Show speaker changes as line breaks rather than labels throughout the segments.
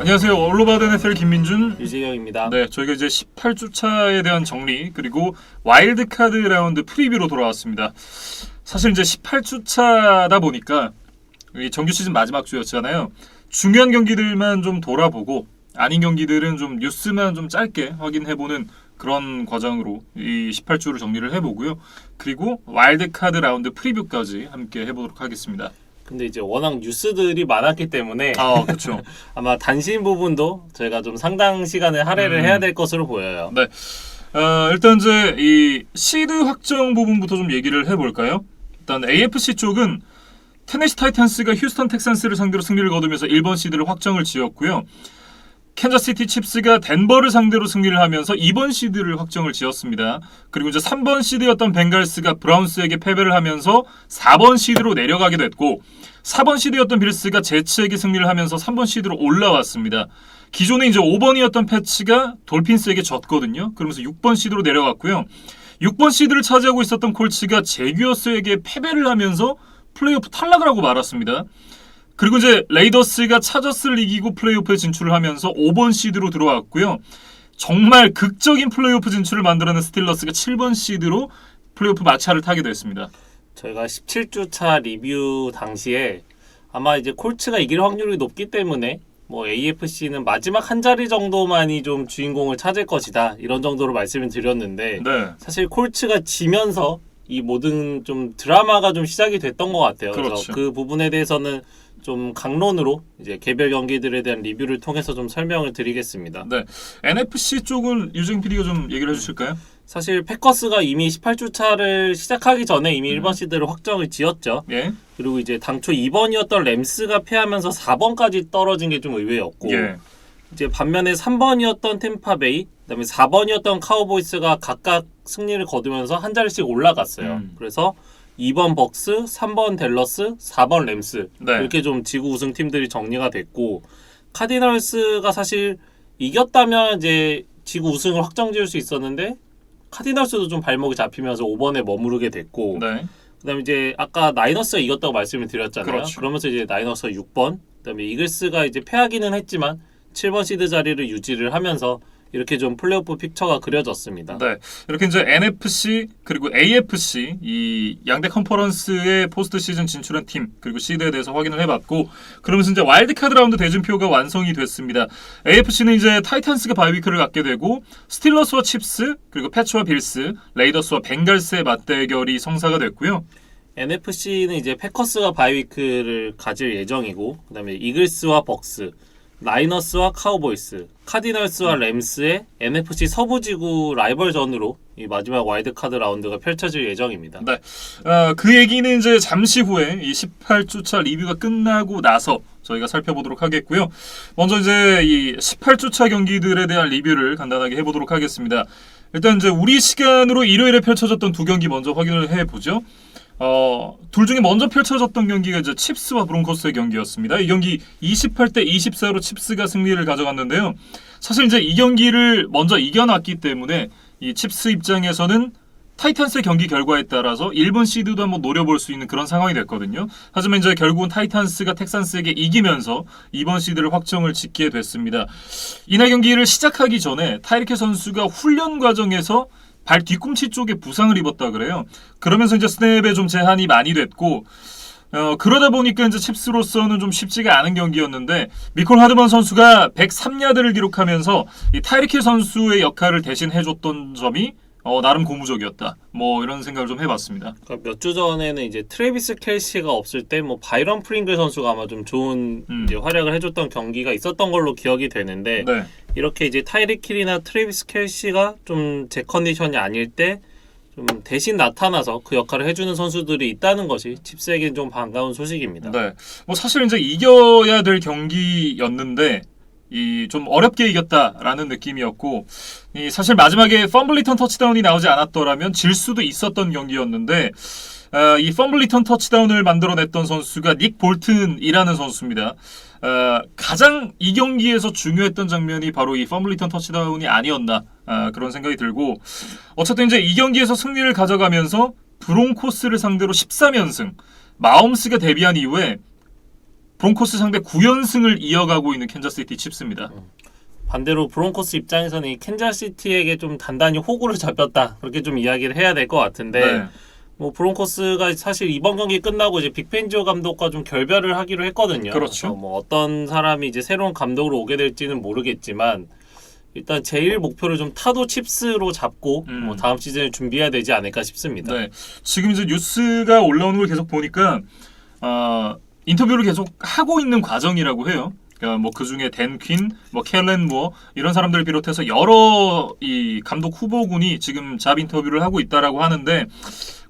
안녕하세요. 올로바드 NFL 김민준,
유재경입니다.
네, 저희가 이제 18주차에 대한 정리 그리고 와일드카드 라운드 프리뷰로 돌아왔습니다. 사실 이제 18주차다 보니까 정규 시즌 마지막 주였잖아요. 중요한 경기들만 좀 돌아보고 아닌 경기들은 좀 뉴스만 좀 짧게 확인해보는 그런 과정으로 이 18주를 정리를 해보고요. 그리고 와일드카드 라운드 프리뷰까지 함께 해보도록 하겠습니다.
근데 이제 워낙 뉴스들이 많았기 때문에
그렇죠.
아마 단신 부분도 저희가 좀 상당 시간을 할애를 해야 될 것으로 보여요.
네. 일단 이제 이 시드 확정 부분부터 좀 얘기를 해볼까요? 일단 AFC 쪽은 테네시 타이탄스가 휴스턴 텍산스를 상대로 승리를 거두면서 1번 시드를 확정을 지었고요. 캔자스시티 칩스가 덴버를 상대로 승리를 하면서 2번 시드를 확정을 지었습니다. 그리고 이제 3번 시드였던 벤갈스가 브라운스에게 패배를 하면서 4번 시드로 내려가게 됐고, 4번 시드였던 빌스가 제츠에게 승리를 하면서 3번 시드로 올라왔습니다. 기존에 이제 5번이었던 패치가 돌핀스에게 졌거든요. 그러면서 6번 시드로 내려갔고요. 6번 시드를 차지하고 있었던 콜츠가 제규어스에게 패배를 하면서 플레이오프 탈락을 하고 말았습니다. 그리고 이제 레이더스가 차저스를 이기고 플레이오프에 진출을 하면서 5번 시드로 들어왔고요. 정말 극적인 플레이오프 진출을 만들어낸 스틸러스가 7번 시드로 플레이오프 마차를 타게 됐습니다.
저희가 17주차 리뷰 당시에 아마 이제 콜츠가 이길 확률이 높기 때문에 뭐 AFC는 마지막 한 자리 정도만이 좀 주인공을 찾을 것이다, 이런 정도로 말씀을 드렸는데,
네.
사실 콜츠가 지면서 이 모든 좀 드라마가 좀 시작이 됐던 것 같아요.
그렇죠.
그래서 그 부분에 대해서는 좀 강론으로 이제 개별 경기들에 대한 리뷰를 통해서 좀 설명을 드리겠습니다.
네. NFC 쪽은 유정 PD가 좀 얘기를 해주실까요?
사실 패커스가 이미 18주차를 시작하기 전에 이미 1번 시드를 확정을 지었죠.
예.
그리고 이제 당초 2번이었던 램스가 패하면서 4번까지 떨어진 게 좀 의외였고,
예.
이제 반면에 3번이었던 템파베이, 그다음에 4번이었던 카우보이스가 각각 승리를 거두면서 한 자리씩 올라갔어요. 그래서 2번 벅스, 3번 댈러스, 4번 램스,
네.
이렇게 좀 지구 우승 팀들이 정리가 됐고, 카디널스가 사실 이겼다면 이제 지구 우승을 확정지을 수 있었는데 카디널스도 좀 발목이 잡히면서 5번에 머무르게 됐고,
네.
그다음에 이제 아까 나이너스가 이겼다고 말씀을 드렸잖아요.
그렇죠.
그러면서 이제 나이너스가 6번, 그다음에 이글스가 이제 패하기는 했지만 7번 시드 자리를 유지를 하면서 이렇게 좀 플레이오프 픽처가 그려졌습니다.
네. 이렇게 이제 NFC 그리고 AFC 이 양대 컨퍼런스의 포스트 시즌 진출한 팀 그리고 시드에 대해서 확인을 해봤고, 그러면서 이제 와일드카드 라운드 대진표가 완성이 됐습니다. AFC는 이제 타이탄스가 바이위크를 갖게 되고, 스틸러스와 칩스 그리고 패츠와 빌스, 레이더스와 벵갈스의 맞대결이 성사가 됐고요.
NFC는 이제 패커스가 바이위크를 가질 예정이고, 그다음에 이글스와 벅스, 라이너스와 카우보이스, 카디널스와 램스의 NFC 서부지구 라이벌전으로 이 마지막 와일드카드 라운드가 펼쳐질 예정입니다.
네. 그 얘기는 이제 잠시 후에 이 18주차 리뷰가 끝나고 나서 저희가 살펴보도록 하겠고요. 먼저 이제 이 18주차 경기들에 대한 리뷰를 간단하게 해보도록 하겠습니다. 일단 이제 우리 시간으로 일요일에 펼쳐졌던 두 경기 먼저 확인을 해보죠. 둘 중에 먼저 펼쳐졌던 경기가 이제 칩스와 브론코스의 경기였습니다. 이 경기 28대 24로 칩스가 승리를 가져갔는데요. 사실 이제 이 경기를 먼저 이겨놨기 때문에 이 칩스 입장에서는 타이탄스의 경기 결과에 따라서 1번 시드도 한번 노려볼 수 있는 그런 상황이 됐거든요. 하지만 이제 결국은 타이탄스가 텍산스에게 이기면서 2번 시드를 확정을 짓게 됐습니다. 이날 경기를 시작하기 전에 타이리케 선수가 훈련 과정에서 발 뒤꿈치 쪽에 부상을 입었다 그래요. 그러면서 이제 스냅에 좀 제한이 많이 됐고, 그러다 보니까 이제 칩스로서는 좀 쉽지가 않은 경기였는데, 미콜 하드먼 선수가 103야드를 기록하면서 이 타이리케 선수의 역할을 대신 해줬던 점이 나름 고무적이었다. 뭐 이런 생각을 좀 해봤습니다.
그러니까 몇 주 전에는 이제 트래비스 켈시가 없을 때 뭐 바이런 프링글 선수가 아마 좀 좋은 이제 활약을 해줬던 경기가 있었던 걸로 기억이 되는데,
네.
이렇게 이제 타이릭 힐이나 트래비스 켈시가 좀 제 컨디션이 아닐 때 좀 대신 나타나서 그 역할을 해주는 선수들이 있다는 것이 칩스에겐 좀 반가운 소식입니다.
네. 뭐 사실 이제 이겨야 될 경기였는데 이 좀 어렵게 이겼다라는 느낌이었고, 이 사실 마지막에 펌블 리턴 터치다운이 나오지 않았더라면 질 수도 있었던 경기였는데, 이 펌블 리턴 터치다운을 만들어냈던 선수가 닉 볼튼이라는 선수입니다. 가장 이 경기에서 중요했던 장면이 바로 이 펌블 리턴 터치다운이 아니었나, 그런 생각이 들고, 어쨌든 이제 이 경기에서 승리를 가져가면서 브론코스를 상대로 13연승, 마홈스가 데뷔한 이후에 브론코스 상대 9연승을 이어가고 있는 캔자스시티 칩스입니다.
반대로 브론코스 입장에서는 이 캔자스시티에게 좀 단단히 호구를 잡혔다. 그렇게 좀 이야기를 해야 될 것 같은데
네.
뭐 브론코스가 사실 이번 경기 끝나고 이제 빅펜지오 감독과 좀 결별을 하기로 했거든요.
그렇죠.
그래서 뭐 어떤 사람이 이제 새로운 감독으로 오게 될지는 모르겠지만 일단 제일 목표를 좀 타도 칩스로 잡고 뭐 다음 시즌을 준비해야 되지 않을까 싶습니다.
네. 지금 이제 뉴스가 올라오는 걸 계속 보니까 인터뷰를 계속 하고 있는 과정이라고 해요. 그러니까 뭐 그 중에 댄 퀸, 뭐 켈렌 무어 이런 사람들을 비롯해서 여러 이 감독 후보군이 지금 잡 인터뷰를 하고 있다라고 하는데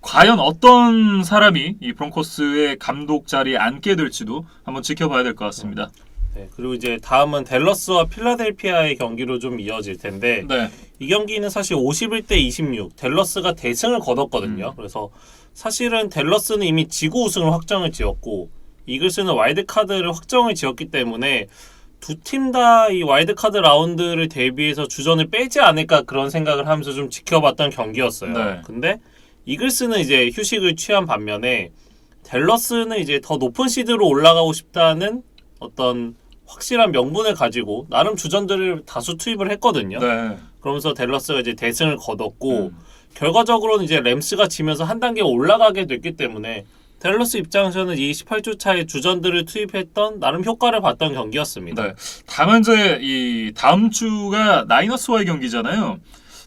과연 어떤 사람이 이 브론코스의 감독 자리에 앉게 될지도 한번 지켜봐야 될 것 같습니다.
네, 그리고 이제 다음은 댈러스와 필라델피아의 경기로 좀 이어질 텐데
네.
이 경기는 사실 51대 26 댈러스가 대승을 거뒀거든요. 그래서 사실은 댈러스는 이미 지구 우승을 확정을 지었고 이글스는 와일드카드를 확정을 지었기 때문에 두 팀 다 이 와일드카드 라운드를 대비해서 주전을 빼지 않을까 그런 생각을 하면서 좀 지켜봤던 경기였어요.
네.
근데 이글스는 이제 휴식을 취한 반면에 댈러스는 이제 더 높은 시드로 올라가고 싶다는 어떤 확실한 명분을 가지고 나름 주전들을 다수 투입을 했거든요.
네.
그러면서 댈러스가 이제 대승을 거뒀고 결과적으로는 이제 램스가 지면서 한 단계 올라가게 됐기 때문에 댈러스 입장에서는 이 18주 차에 주전들을 투입했던 나름 효과를 봤던 경기였습니다.
네. 다만 이제 이 다음 주가 나이너스와의 경기잖아요.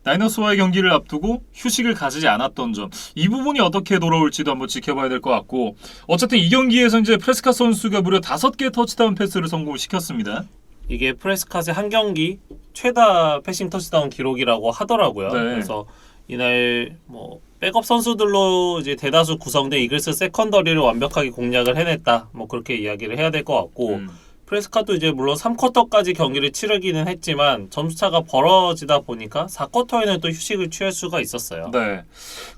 나이너스와의 경기를 앞두고 휴식을 가지지 않았던 점, 이 부분이 어떻게 돌아올지도 한번 지켜봐야 될 것 같고, 어쨌든 이 경기에서 이제 프레스카 선수가 무려 5개의 터치다운 패스를 성공시켰습니다.
이게 프레스카의 한 경기 최다 패싱 터치다운 기록이라고 하더라고요.
네.
그래서 이날 뭐 백업 선수들로 이제 대다수 구성된 이글스 세컨더리를 완벽하게 공략을 해냈다. 뭐 그렇게 이야기를 해야 될 것 같고 프레스카도 이제 물론 3쿼터까지 경기를 치르기는 했지만 점수차가 벌어지다 보니까 4쿼터에는 또 휴식을 취할 수가 있었어요.
네.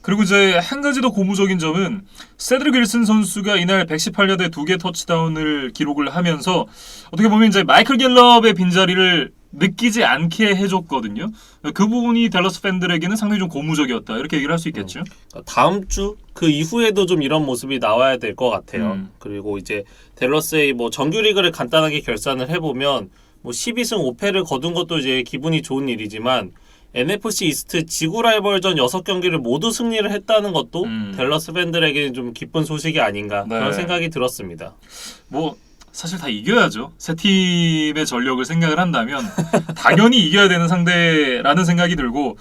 그리고 이제 한 가지 더 고무적인 점은 세드릭 윌슨 선수가 이날 118야드 2개 터치다운을 기록을 하면서 어떻게 보면 이제 마이클 갤럽의 빈자리를 느끼지 않게 해줬거든요. 그 부분이 댈러스 팬들에게는 상당히 좀 고무적이었다. 이렇게 얘기를 할 수 있겠죠.
다음 주 그 이후에도 좀 이런 모습이 나와야 될 것 같아요. 그리고 이제 댈러스의 뭐 정규 리그를 간단하게 결산을 해보면 뭐 12승 5패를 거둔 것도 이제 기분이 좋은 일이지만 NFC 이스트 지구 라이벌전 6경기를 모두 승리를 했다는 것도 댈러스 팬들에게는 좀 기쁜 소식이 아닌가 그런 생각이 들었습니다.
뭐 사실 다 이겨야죠. 세 팀의 전력을 생각을 한다면 당연히 이겨야 되는 상대라는 생각이 들고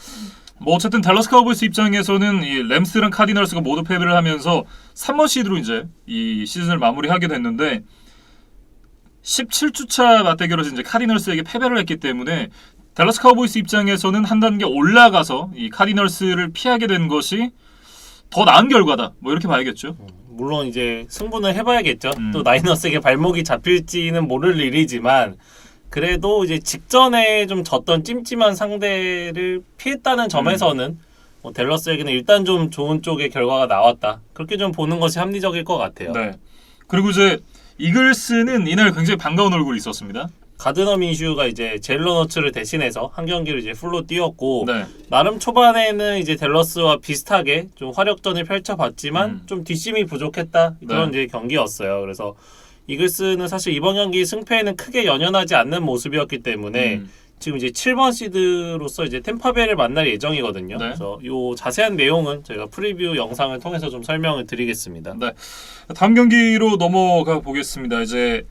뭐 어쨌든 댈러스 카우보이스 입장에서는 이 램스랑 카디널스가 모두 패배를 하면서 3번 시드로 이제 이 시즌을 마무리하게 됐는데 17주차 맞대결에서 이제 카디널스에게 패배를 했기 때문에 댈러스 카우보이스 입장에서는 한 단계 올라가서 이 카디널스를 피하게 된 것이 더 나은 결과다. 뭐 이렇게 봐야겠죠.
물론 이제 승부는 해봐야겠죠. 또 나이너스에게 발목이 잡힐지는 모를 일이지만 그래도 이제 직전에 좀 졌던 찜찜한 상대를 피했다는 점에서는 뭐 댈러스에게는 일단 좀 좋은 쪽의 결과가 나왔다. 그렇게 좀 보는 것이 합리적일 것 같아요.
네. 그리고 이제 이글스는 이날 굉장히 반가운 얼굴이 있었습니다.
가드너 민슈가 이제 제일러너츠를 대신해서 한 경기를 이제 풀로 뛰었고
네.
나름 초반에는 이제 댈러스와 비슷하게 좀 화력전을 펼쳐봤지만 좀 뒷심이 부족했다 그런 이제 경기였어요. 그래서 이글스는 사실 이번 경기 승패에는 크게 연연하지 않는 모습이었기 때문에 지금 이제 7번 시드로서 이제 템파베이를 만날 예정이거든요.
네.
그래서 요 자세한 내용은 저희가 프리뷰 영상을 통해서 좀 설명을 드리겠습니다.
네. 다음 경기로 넘어가 보겠습니다. 이제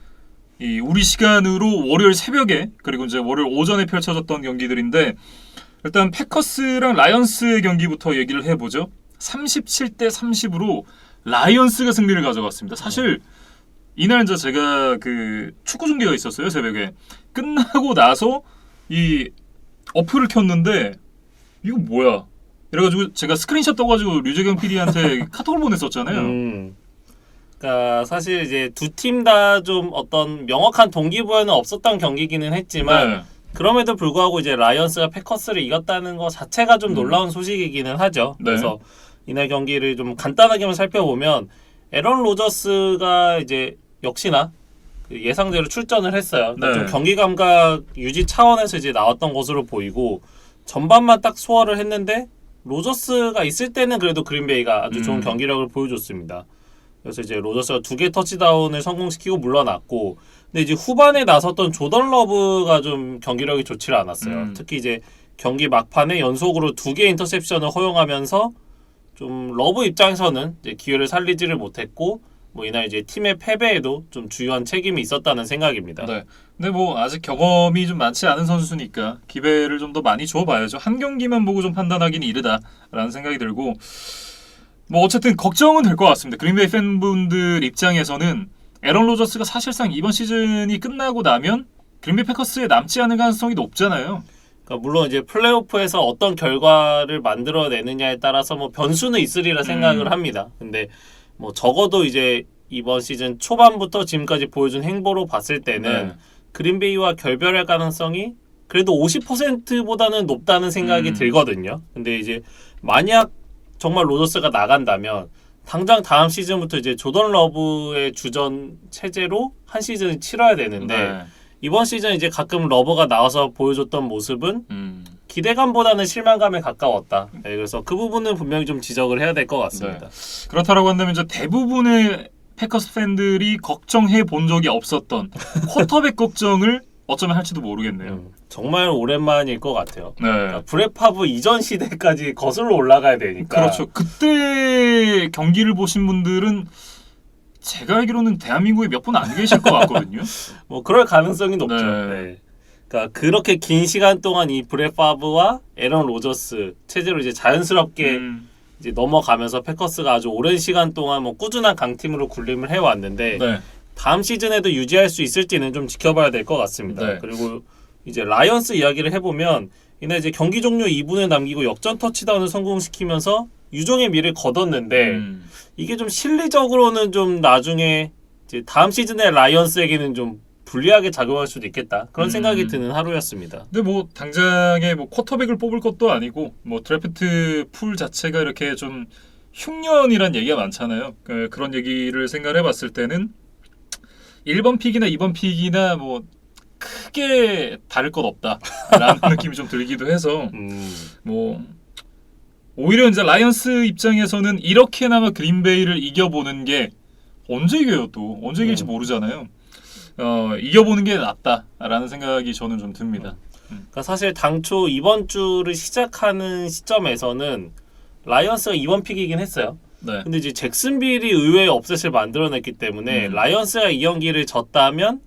이 우리 시간으로 월요일 새벽에 그리고 이제 월요일 오전에 펼쳐졌던 경기들인데 일단 패커스랑 라이언스의 경기부터 얘기를 해보죠. 37대 30으로 라이언스가 승리를 가져갔습니다. 사실 이날 이제 제가 그 축구 중계가 있었어요, 새벽에. 끝나고 나서 이 어플을 켰는데 이거 뭐야? 이래가지고 제가 스크린샷 떠가지고 류재경 PD한테 카톡을 보냈었잖아요.
그러니까 사실 이제 두 팀 다 좀 어떤 명확한 동기부여는 없었던 경기기는 했지만
네.
그럼에도 불구하고 이제 라이언스가 패커스를 이겼다는 것 자체가 좀 놀라운 소식이기는 하죠.
네.
그래서 이날 경기를 좀 간단하게만 살펴보면 에런 로저스가 이제 역시나 그 예상대로 출전을 했어요.
네.
좀 경기 감각 유지 차원에서 이제 나왔던 것으로 보이고 전반만 딱 소화를 했는데 로저스가 있을 때는 그래도 그린베이가 아주 좋은 경기력을 보여줬습니다. 그래서 이제 로저스가 2개 터치다운을 성공시키고 물러났고, 근데 이제 후반에 나섰던 조던 러브가 좀 경기력이 좋지를 않았어요. 특히 이제 경기 막판에 연속으로 2개 인터셉션을 허용하면서 좀 러브 입장에서는 이제 기회를 살리지를 못했고, 뭐 이날 이제 팀의 패배에도 좀 주요한 책임이 있었다는 생각입니다.
네. 근데 뭐 아직 경험이 좀 많지 않은 선수니까 기회를 좀 더 많이 줘봐야죠. 한 경기만 보고 좀 판단하기는 이르다라는 생각이 들고, 뭐 어쨌든 걱정은 될 것 같습니다. 그린베이 팬분들 입장에서는 에런 로저스가 사실상 이번 시즌이 끝나고 나면 그린베이 패커스에 남지 않을 가능성이 높잖아요.
그러니까 물론 이제 플레이오프에서 어떤 결과를 만들어내느냐에 따라서 뭐 변수는 있으리라 생각을 합니다. 근데 뭐 적어도 이제 이번 시즌 초반부터 지금까지 보여준 행보로 봤을 때는 그린베이와 결별할 가능성이 그래도 50%보다는 높다는 생각이 들거든요. 근데 이제 만약 정말 로저스가 나간다면 당장 다음 시즌부터 이제 조던 러브의 주전 체제로 한 시즌을 치러야 되는데 이번 시즌 이제 가끔 러버가 나와서 보여줬던 모습은 기대감보다는 실망감에 가까웠다. 네, 그래서 그 부분은 분명히 좀 지적을 해야 될 것 같습니다.
그렇다라고 한다면 이제 대부분의 패커스 팬들이 걱정해 본 적이 없었던 쿼터백 걱정을 어쩌면 할지도 모르겠네요.
정말 오랜만일 것 같아요.
네.
그러니까 브렛 파브 이전 시대까지 거슬러 올라가야 되니까.
그렇죠. 그때 경기를 보신 분들은 제가 알기로는 대한민국에 몇 분 안 계실 것 같거든요.
뭐 그럴 가능성이 높죠.
네.
네. 그러니까 그렇게 긴 시간 동안 이 브렛 파브와 에런 로저스 체제로 이제 자연스럽게 이제 넘어가면서 패커스가 아주 오랜 시간 동안 뭐 꾸준한 강팀으로 군림을 해왔는데 다음 시즌에도 유지할 수 있을지는 좀 지켜봐야 될 것 같습니다. 그리고 이제 라이언스 이야기를 해보면 이날 이제 경기 종료 2분을 남기고 역전 터치다운을 성공시키면서 유종의 미를 거뒀는데 이게 좀 실리적으로는 좀 나중에 이제 다음 시즌에 라이언스에게는 좀 불리하게 작용할 수도 있겠다. 그런 생각이 드는 하루였습니다.
근데 뭐 당장에 뭐 쿼터백을 뽑을 것도 아니고 뭐 드래프트 풀 자체가 이렇게 좀 흉년이란 얘기가 많잖아요. 그런 얘기를 생각을 해봤을 때는 1번 픽이나 2번 픽이나 뭐 크게 다를 것 없다라는 느낌이 좀 들기도 해서 뭐 오히려 이제 라이언스 입장에서는 이렇게나마 그린베이를 이겨보는 게 언제 이겨요 또 언제 이길지 모르잖아요. 이겨보는 게 낫다라는 생각이 저는 좀 듭니다.
그러니까 사실 당초 이번 주를 시작하는 시점에서는 라이언스가 2번 픽이긴 했어요. 근데 이제 잭슨빌이 의외의 업셋을 만들어냈기 때문에 라이언스가 이 경기를 졌다면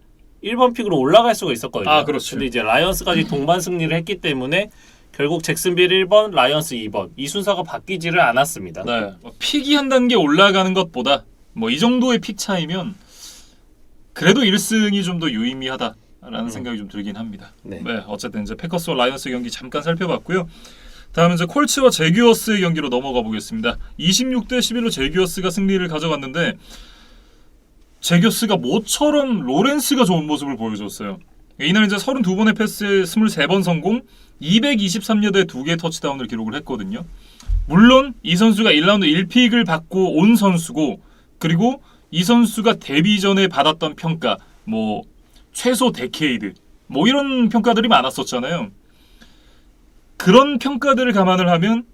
1번 픽으로 올라갈 수가 있었거든요.
아, 그렇죠.
근데 이제 라이언스까지 동반 승리를 했기 때문에 결국 잭슨빌 1번, 라이언스 2번 이 순서가 바뀌지를 않았습니다.
픽이 한 단계 올라가는 것보다 뭐 이 정도의 픽 차이면 그래도 1승이 좀 더 유의미하다라는 생각이 좀 들긴 합니다. 어쨌든 이제 패커스와 라이언스 경기 잠깐 살펴봤고요. 다음은 이제 콜츠와 제규어스의 경기로 넘어가 보겠습니다. 26대 11로 제규어스가 승리를 가져갔는데 제규어스가 모처럼 로렌스가 좋은 모습을 보여줬어요. 이날 이제 32번의 패스에 23번 성공, 223야드에 2개의 터치다운을 기록을 했거든요. 물론 이 선수가 1라운드 1픽을 받고 온 선수고, 그리고 이 선수가 데뷔 전에 받았던 평가, 뭐 최소 데케이드, 뭐 이런 평가들이 많았었잖아요. 그런 평가들을 감안을 하면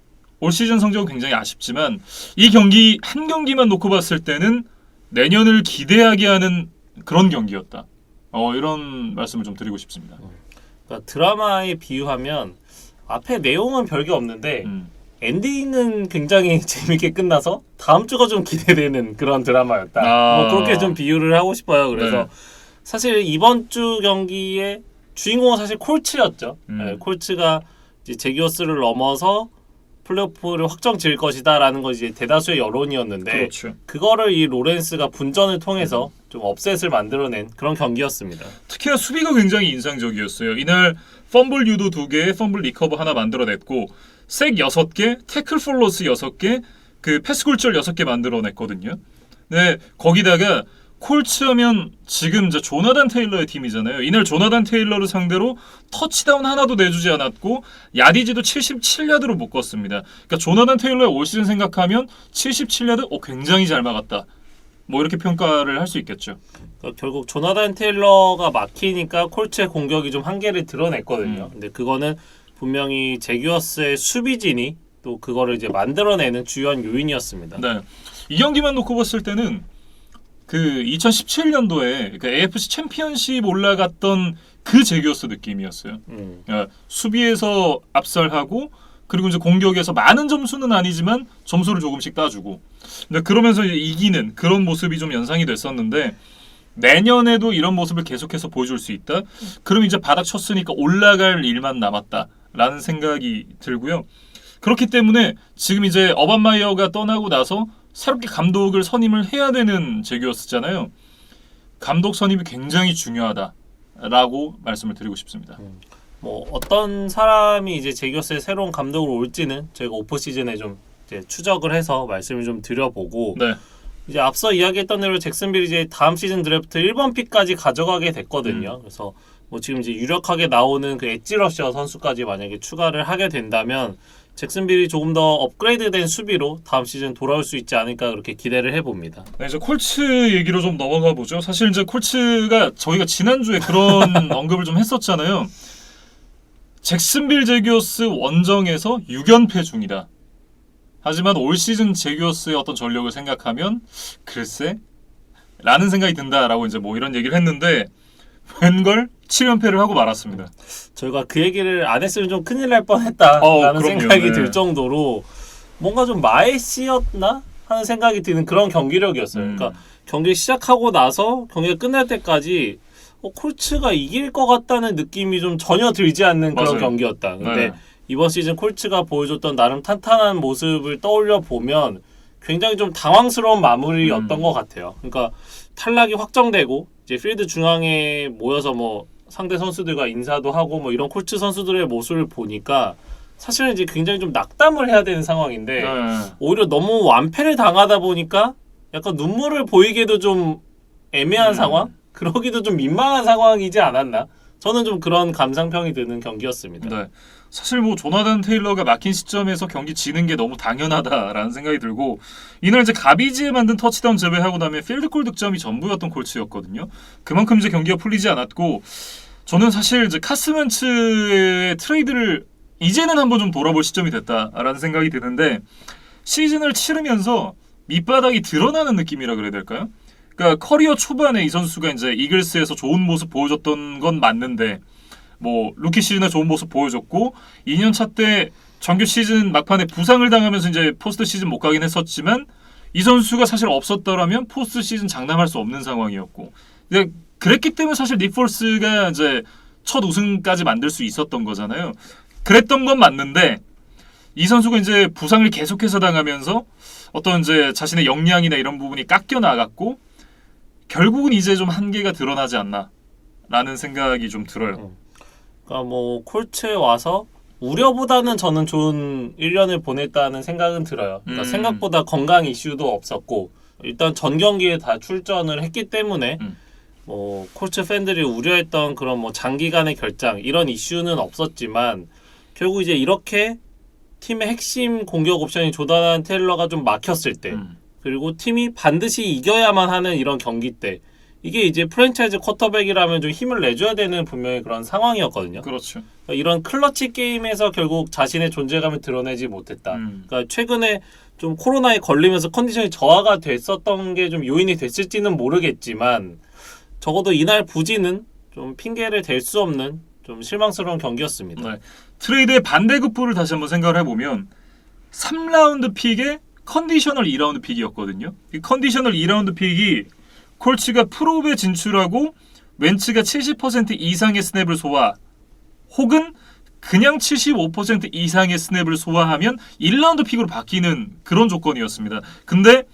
올 시즌 성적은 굉장히 아쉽지만 이 경기 한 경기만 놓고 봤을 때는 내년을 기대하게 하는 그런 경기였다. 이런 말씀을 좀 드리고 싶습니다.
그러니까 드라마에 비유하면 앞에 내용은 별게 없는데 엔딩은 굉장히 재밌게 끝나서 다음 주가 좀 기대되는 그런 드라마였다. 뭐 그렇게 좀 비유를 하고 싶어요. 그래서 사실 이번 주 경기의 주인공은 사실 콜츠였죠. 콜츠가 이제 제규어스를 넘어서 플레이오프를 확정 지을 것이다라는 것이 이제 대다수의 여론이었는데 그거를 이 로렌스가 분전을 통해서 좀 업셋을 만들어낸 그런 경기였습니다.
특히나 수비가 굉장히 인상적이었어요. 이날 펌블 유도 2개, 펌블 리커버 하나 만들어냈고 색 6개, 태클 폴 로스 6개, 그 패스 굴절 6개 만들어냈거든요. 네, 거기다가 콜츠하면 지금 이제 조나단 테일러의 팀이잖아요. 이날 조나단 테일러를 상대로 터치다운 하나도 내주지 않았고 야디지도 77야드로 묶었습니다. 그러니까 조나단 테일러의 올 시즌 생각하면 77야드 굉장히 잘 막았다. 뭐 이렇게 평가를 할 수 있겠죠.
그러니까 결국 조나단 테일러가 막히니까 콜츠의 공격이 좀 한계를 드러냈거든요. 근데 그거는 분명히 제규어스의 수비진이 또 그거를 이제 만들어내는 주요한 요인이었습니다.
이 경기만 놓고 봤을 때는 그 2017년도에 그 AFC 챔피언십 올라갔던 그 제규어스 느낌이었어요. 그러니까 수비에서 압살하고 그리고 이제 공격에서 많은 점수는 아니지만 점수를 조금씩 따주고 근데 그러면서 이제 이기는 그런 모습이 좀 연상이 됐었는데 내년에도 이런 모습을 계속해서 보여줄 수 있다. 그럼 이제 바닥 쳤으니까 올라갈 일만 남았다라는 생각이 들고요. 그렇기 때문에 지금 이제 어반 마이어가 떠나고 나서 새롭게 감독을 선임을 해야 되는 제규어스잖아요. 감독 선임이 굉장히 중요하다라고 말씀을 드리고 싶습니다.
뭐 어떤 사람이 이제 제규어스의 새로운 감독으로 올지는 저희가 오프 시즌에 좀 이제 추적을 해서 말씀을 좀 드려보고
네.
이제 앞서 이야기했던 대로 잭슨빌이 이제 다음 시즌 드래프트 1번 픽까지 가져가게 됐거든요. 그래서 뭐 지금 이제 유력하게 나오는 그 엣지 러셔 선수까지 만약에 추가를 하게 된다면 잭슨빌이 조금 더 업그레이드된 수비로 다음 시즌 돌아올 수 있지 않을까 그렇게 기대를 해봅니다.
네, 이제 콜츠 얘기로 좀 넘어가 보죠. 사실 이제 콜츠가 저희가 지난주에 그런 언급을 좀 했었잖아요. 잭슨빌 제규어스 원정에서 6연패 중이다. 하지만 올 시즌 제규어스의 어떤 전력을 생각하면 글쎄 라는 생각이 든다라고 이제 뭐 이런 얘기를 했는데 웬걸 7연패를 하고 말았습니다.
저희가 그 얘기를 안 했으면 좀 큰일 날 뻔했다라는
그럼요.
생각이
네.
들 정도로 뭔가 좀 마에시였나 하는 생각이 드는 그런 경기력이었어요. 그러니까 경기 시작하고 나서 경기가 끝날 때까지 콜츠가 이길 것 같다는 느낌이 좀 전혀 들지 않는 그런
맞아요.
경기였다. 근데
네.
이번 시즌 콜츠가 보여줬던 나름 탄탄한 모습을 떠올려 보면 굉장히 좀 당황스러운 마무리였던 것 같아요. 그러니까 탈락이 확정되고 이제 필드 중앙에 모여서 뭐 상대 선수들과 인사도 하고 뭐 이런 콜츠 선수들의 모습을 보니까 사실은 이제 굉장히 좀 낙담을 해야 되는 상황인데
네.
오히려 너무 완패를 당하다 보니까 약간 눈물을 보이기도 좀 애매한 상황? 그러기도 좀 민망한 상황이지 않았나? 저는 좀 그런 감상평이 드는 경기였습니다.
네. 사실 뭐 조나단 테일러가 막힌 시점에서 경기 지는 게 너무 당연하다라는 생각이 들고 이날 이제 가비지에 만든 터치다운 제외하고 나면 필드골 득점이 전부였던 콜츠였거든요. 그만큼 이제 경기가 풀리지 않았고 저는 사실 이제 카스멘츠의 트레이드를 이제는 한번 좀 돌아볼 시점이 됐다라는 생각이 드는데 시즌을 치르면서 밑바닥이 드러나는 느낌이라 그래야 될까요? 그러니까 커리어 초반에 이 선수가 이제 이글스에서 좋은 모습 보여줬던 건 맞는데 뭐 루키 시즌에 좋은 모습 보여줬고 2년차 때 정규 시즌 막판에 부상을 당하면서 이제 포스트 시즌 못 가긴 했었지만 이 선수가 사실 없었더라면 포스트 시즌 장담할 수 없는 상황이었고 그랬기 때문에 사실 닉 폴스가 이제 첫 우승까지 만들 수 있었던 거잖아요. 그랬던 건 맞는데 이 선수가 이제 부상을 계속해서 당하면서 어떤 이제 자신의 역량이나 이런 부분이 깎여 나갔고 결국은 이제 좀 한계가 드러나지 않나라는 생각이 좀 들어요.
그러니까 뭐 콜츠에 와서 우려보다는 저는 좋은 1년을 보냈다는 생각은 들어요. 그러니까 생각보다 건강 이슈도 없었고 일단 전 경기에 다 출전을 했기 때문에 뭐 콜츠 팬들이 우려했던 그런 뭐 장기간의 결장 이런 이슈는 없었지만 결국 이제 이렇게 팀의 핵심 공격 옵션이 조나단 테일러가 좀 막혔을 때 그리고 팀이 반드시 이겨야만 하는 이런 경기 때 이게 이제 프랜차이즈 쿼터백이라면 좀 힘을 내줘야 되는 분명히 그런 상황이었거든요.
그렇죠.
그러니까 이런 클러치 게임에서 결국 자신의 존재감을 드러내지 못했다. 그러니까 최근에 좀 코로나에 걸리면서 컨디션이 저하가 됐었던 게 좀 요인이 됐을지는 모르겠지만 적어도 이날 부진은 좀 핑계를 댈 수 없는 좀 실망스러운 경기였습니다.
네. 트레이드의 반대급부를 다시 한번 생각을 해보면 3라운드 픽에 컨디셔널 2라운드 픽이었거든요. 이 컨디셔널 2라운드 픽이 콜츠가 프로에 진출하고 웬츠가 70% 이상의 스냅을 소화 혹은 그냥 75% 이상의 스냅을 소화하면 1라운드 픽으로 바뀌는 그런 조건이었습니다. 근데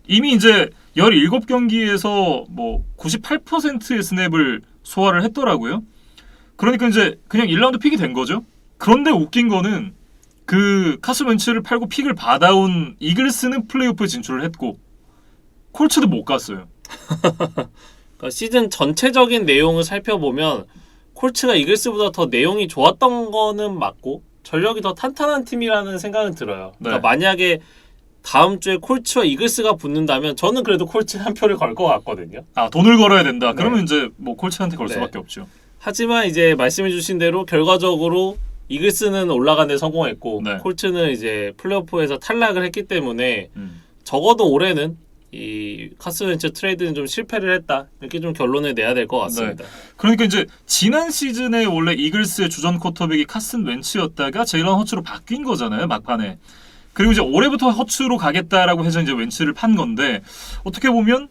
이미 이제 17경기에서 뭐 98%의 스냅을 소화를 했더라고요. 그러니까 이제 그냥 1라운드 픽이 된 거죠. 그런데 웃긴 거는 그 카스 웬츠를 팔고 픽을 받아온 이글스는 플레이오프에 진출을 했고 콜츠도 못 갔어요.
그러니까 시즌 전체적인 내용을 살펴보면 콜츠가 이글스보다 더 내용이 좋았던 거는 맞고 전력이 더 탄탄한 팀이라는 생각은 들어요. 그러니까
네.
만약에 다음 주에 콜츠와 이글스가 붙는다면 저는 그래도 콜츠 한 표를 걸 것 같거든요.
아 돈을 걸어야 된다.
네.
그러면 이제 뭐 콜츠한테 걸
네.
수밖에 없죠.
하지만 이제 말씀해주신 대로 결과적으로 이글스는 올라가는 데 성공했고
네.
콜츠는 이제 플레이오프에서 탈락을 했기 때문에 적어도 올해는 이 카슨 웬츠 트레이드는 좀 실패를 했다. 이렇게 좀 결론을 내야 될 것 같습니다.
그러니까 이제 지난 시즌에 원래 이글스의 주전 쿼터백이 카슨 웬츠였다가 제일런 허츠로 바뀐 거잖아요, 막판에. 그리고 이제 올해부터 허츠로 가겠다라고 해서 이제 웬츠를 판 건데 어떻게 보면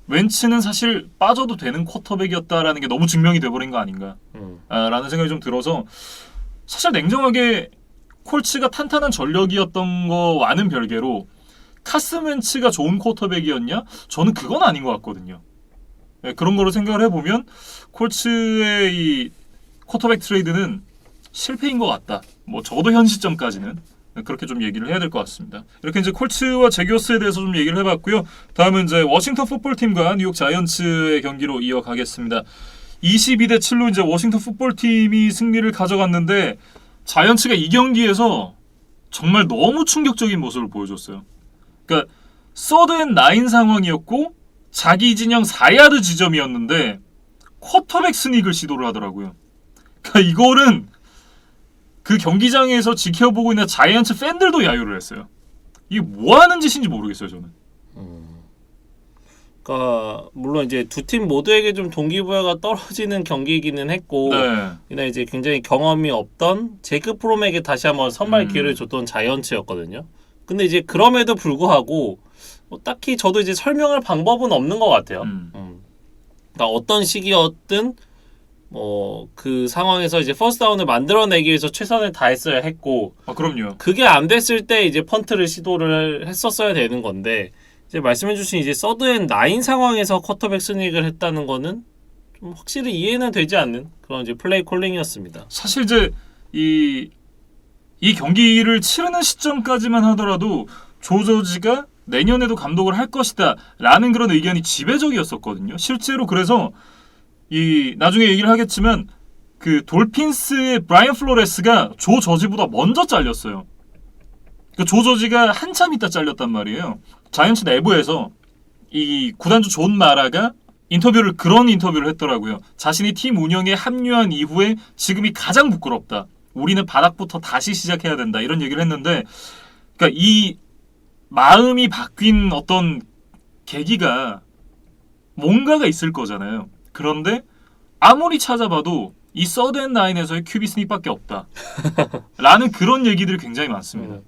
웬츠는 사실 빠져도 되는 쿼터백이었다라는 게 너무 증명이 돼버린 거 아닌가 라는 생각이 좀 들어서 사실 냉정하게 콜츠가 탄탄한 전력이었던 거와는 별개로 카슨 웬츠가 좋은 쿼터백이었냐? 저는 그건 아닌 것 같거든요. 네, 그런 거로 생각을 해보면 콜츠의 이 쿼터백 트레이드는 실패인 것 같다. 뭐 적어도 현 시점까지는 그렇게 좀 얘기를 해야 될 것 같습니다. 이렇게 이제 콜츠와 제기어스에 대해서 좀 얘기를 해봤고요. 다음은 이제 워싱턴 풋볼팀과 뉴욕 자이언츠의 경기로 이어가겠습니다. 22대 7로 이제 워싱턴 풋볼팀이 승리를 가져갔는데 자이언츠가 이 경기에서 정말 너무 충격적인 모습을 보여줬어요. 그러니까 서드앤9 상황이었고 자기 진영 4야드 지점이었는데 쿼터백 스닉을 시도를 하더라고요. 그러니까 이거는 그 경기장에서 지켜보고 있는 자이언츠 팬들도 야유를 했어요. 이게 뭐 하는 짓인지 모르겠어요, 저는.
그러니까 물론 이제 두 팀 모두에게 좀 동기부여가 떨어지는 경기이기는 했고, 이날 이제 굉장히 경험이 없던 제이크 프롬에게 다시 한번 선발 기회를 줬던 자이언츠였거든요. 근데 이제 그럼에도 불구하고 뭐 딱히 저도 이제 설명할 방법은 없는 것 같아요. 그러니까 어떤 시기였든 뭐 그 상황에서 이제 퍼스트 다운을 만들어내기 위해서 최선을 다했어야 했고,
그럼요.
그게 안 됐을 때 이제 펀트를 시도를 했었어야 되는 건데, 이제 말씀해주신 이제 서드앤9 상황에서 쿼터백 스닉을 했다는 거는 좀 확실히 이해는 되지 않는 그런 이제 플레이 콜링이었습니다.
사실 이제 이 경기를 치르는 시점까지만 하더라도 조 저지가 내년에도 감독을 할 것이다 라는 그런 의견이 지배적이었었거든요. 실제로 그래서 이 나중에 얘기를 하겠지만 그 돌핀스의 브라이언 플로레스가 조 저지보다 먼저 잘렸어요. 그 조 저지가 한참 있다 잘렸단 말이에요. 자이언츠 내부에서 이 구단주 존 마라가 그런 인터뷰를 했더라고요. 자신이 팀 운영에 합류한 이후에 지금이 가장 부끄럽다. 우리는 바닥부터 다시 시작해야 된다. 이런 얘기를 했는데, 그러니까 이 마음이 바뀐 어떤 계기가 뭔가가 있을 거잖아요. 그런데 아무리 찾아봐도 이 서드앤9에서의 큐비 스닉밖에 없다. 라는 그런 얘기들이 굉장히 많습니다.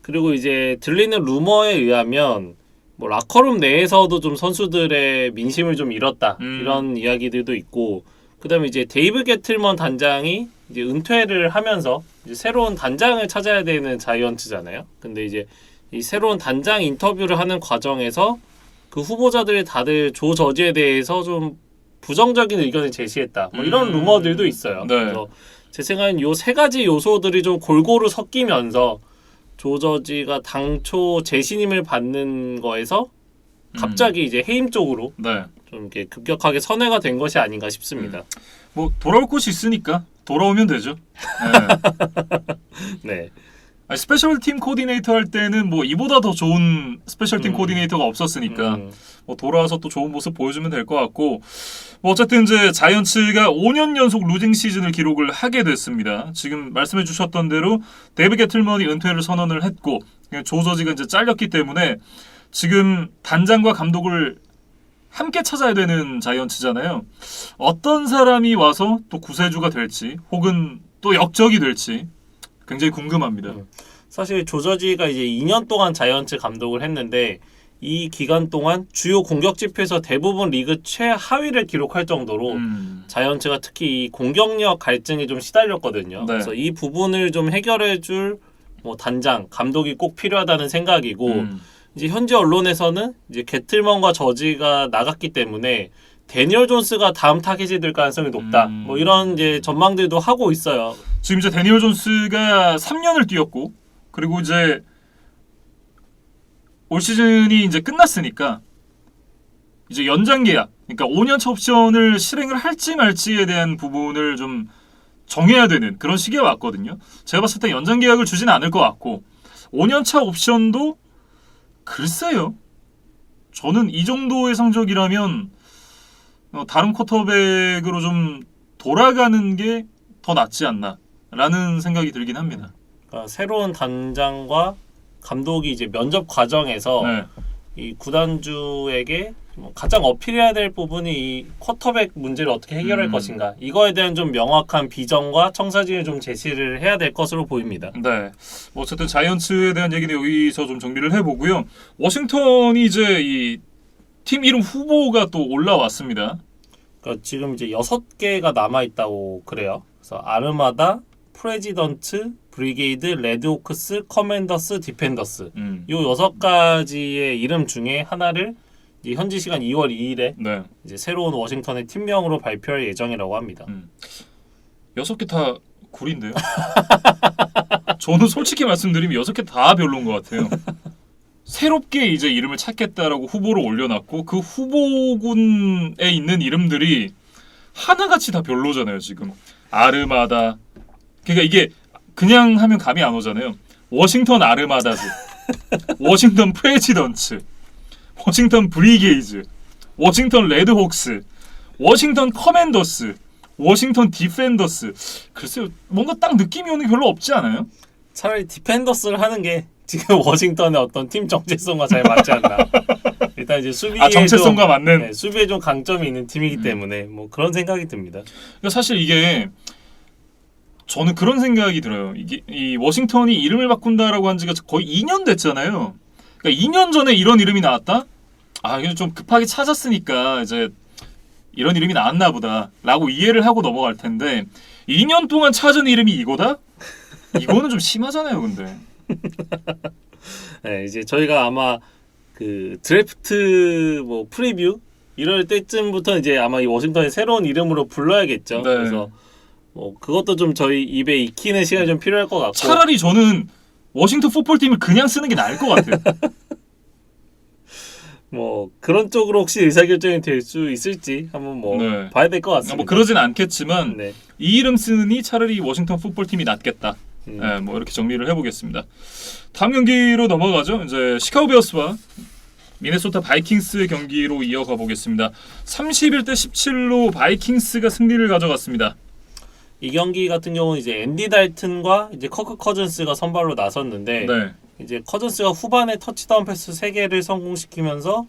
그리고 이제 들리는 루머에 의하면 뭐 라커룸 내에서도 좀 선수들의 민심을 좀 잃었다. 이런 이야기들도 있고, 그다음에 이제 데이브 게틀먼 단장이 이제 은퇴를 하면서 이제 새로운 단장을 찾아야 되는 자이언츠잖아요. 근데 이제 이 새로운 단장 인터뷰를 하는 과정에서 그 후보자들이 다들 조 저지에 대해서 좀 부정적인 의견을 제시했다. 뭐 이런 루머들도 있어요.
네.
그래서 제 생각엔 요 세 가지 요소들이 좀 골고루 섞이면서 조 저지가 당초 재신임을 받는 거에서 갑자기 이제 해임 쪽으로 좀 이렇게 급격하게 선회가 된 것이 아닌가 싶습니다.
뭐 돌아올 곳이 있으니까 돌아오면 되죠.
네.
아니, 스페셜팀 코디네이터 할 때는 뭐 이보다 더 좋은 스페셜팀 코디네이터가 없었으니까 뭐 돌아와서 또 좋은 모습 보여주면 될 것 같고, 뭐 어쨌든 이제 자이언츠가 5년 연속 루징 시즌을 기록을 하게 됐습니다. 지금 말씀해 주셨던 대로 데이브 게틀먼이 은퇴를 선언을 했고 조 저지가 이제 잘렸기 때문에 지금 단장과 감독을 함께 찾아야 되는 자이언츠잖아요. 어떤 사람이 와서 또 구세주가 될지 혹은 또 역적이 될지 굉장히 궁금합니다.
사실 조 저지가 이제 2년 동안 자이언츠 감독을 했는데 이 기간 동안 주요 공격 지표에서 대부분 리그 최하위를 기록할 정도로 자이언츠가 특히 이 공격력 갈증이 좀 시달렸거든요. 그래서 이 부분을 좀 해결해줄 뭐 단장, 감독이 꼭 필요하다는 생각이고, 이제 현지 언론에서는 이제 게틀먼과 저지가 나갔기 때문에 데니얼 존스가 다음 타겟이 될 가능성이 높다. 뭐 이런 이제 전망들도 하고 있어요.
지금 이제 데니얼 존스가 3년을 뛰었고, 그리고 이제 올 시즌이 이제 끝났으니까 이제 연장 계약, 그러니까 5년차 옵션을 실행을 할지 말지에 대한 부분을 좀 정해야 되는 그런 시기가 왔거든요. 제가 봤을 때 연장 계약을 주지는 않을 것 같고 5년차 옵션도 글쎄요. 저는 이 정도의 성적이라면 다른 쿼터백으로 좀 돌아가는 게 더 낫지 않나라는 생각이 들긴 합니다.
그러니까 새로운 단장과 감독이 이제 면접 과정에서 이 구단주에게 가장 어필해야 될 부분이 이 쿼터백 문제를 어떻게 해결할 것인가, 이거에 대한 좀 명확한 비전과 청사진을 좀 제시를 해야 될 것으로 보입니다.
네, 뭐 어쨌든 자이언츠에 대한 얘기는 여기서 좀 정리를 해보고요. 워싱턴이 이제 이 팀 이름 후보가 또 올라왔습니다.
그러니까 지금 이제 6개가 남아 있다고 그래요. 그래서 아르마다, 프레지던트, 브리게이드, 레드호크스, 커맨더스, 디펜더스, 요 6가지의 이름 중에 하나를 이제 현지 시간 2월 2일에
네,
이제 새로운 워싱턴의 팀명으로 발표할 예정이라고 합니다.
6개 다 구린데요? 저는 솔직히 말씀드리면 6개 다 별로인 것 같아요. 새롭게 이제 이름을 찾겠다라고 후보를 올려놨고 그 후보군에 있는 이름들이 하나같이 다 별로잖아요. 지금 아르마다, 그러니까 이게 그냥 하면 감이 안 오잖아요. 워싱턴 아르마다즈, 워싱턴 프레지던츠, 워싱턴 브리게이즈, 워싱턴 레드호크스, 워싱턴 커맨더스, 워싱턴 디펜더스. 글쎄요, 뭔가 딱 느낌이 오는 게 별로 없지 않아요?
차라리 디펜더스를 하는 게 지금 워싱턴의 어떤 팀 정체성과 잘 맞지 않나. 일단 이제 수비에
정체성과
좀,
맞는.
네, 수비에 좀 강점이 있는 팀이기 때문에 뭐 그런 생각이 듭니다.
그러니까 사실 이게 저는 그런 생각이 들어요. 이게 이 워싱턴이 이름을 바꾼다라고 한 지가 거의 2년 됐잖아요. 그러니까 2년 전에 이런 이름이 나왔다? 아, 이게 좀 급하게 찾았으니까 이제 이런 이름이 나왔나 보다라고 이해를 하고 넘어갈 텐데 2년 동안 찾은 이름이 이거다? 이거는 좀 심하잖아요, 근데.
네, 이제 저희가 아마 그 드래프트 뭐 프리뷰 이럴 때쯤부터 이제 아마 이 워싱턴의 새로운 이름으로 불러야겠죠.
네.
그래서 뭐 그것도 좀 저희 입에 익히는 시간이 좀 필요할 것 같고.
차라리 저는 워싱턴 포폴팀을 그냥 쓰는 게 나을 것 같아요.
뭐 그런 쪽으로 혹시 의사결정이 될 수 있을지 한번 뭐
네.
봐야 될 것 같습니다.
뭐 그러진 않겠지만
네.
이 이름 쓰니 차라리 워싱턴 포폴팀이 낫겠다.
음.
네, 뭐 이렇게 정리를 해보겠습니다. 다음 경기로 넘어가죠. 이제 시카고 베어스와 미네소타 바이킹스의 경기로 이어가 보겠습니다. 31대 17로 바이킹스가 승리를 가져갔습니다.
이 경기 같은 경우는 이제 앤디 달튼과 이제 커크 커즌스가 선발로 나섰는데
네.
이제 커즌스가 후반에 터치다운 패스 3개를 성공시키면서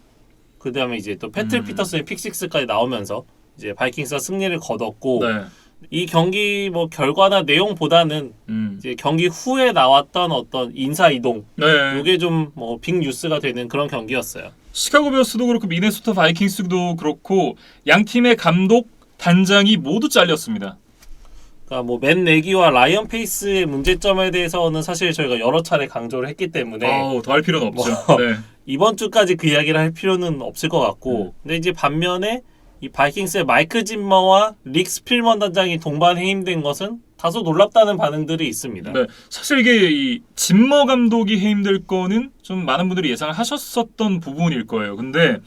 그 다음에 이제 또 패트릭 피터슨의 픽식스까지 나오면서 이제 바이킹스가 승리를 거뒀고
네.
이 경기 뭐 결과나 내용보다는 이제 경기 후에 나왔던 어떤 인사 이동,
네.
이게 좀 뭐 빅 뉴스가 되는 그런 경기였어요.
시카고 베어스도 그렇고 미네소타 바이킹스도 그렇고 양 팀의 감독, 단장이 모두 잘렸습니다.
그러니까 뭐 맨 내기와 라이언 페이스의 문제점에 대해서는 사실 저희가 여러 차례 강조를 했기 때문에
더 할 필요는 없죠.
뭐,
네.
이번 주까지 그 이야기를 할 필요는 없을 것 같고, 근데 이제 반면에 이 바이킹스의 마이크 짐머와 릭 스필먼 단장이 동반 해임된 것은 다소 놀랍다는 반응들이 있습니다.
네. 사실 이게 이 짐머 감독이 해임될 거는 좀 많은 분들이 예상을 하셨었던 부분일 거예요. 근데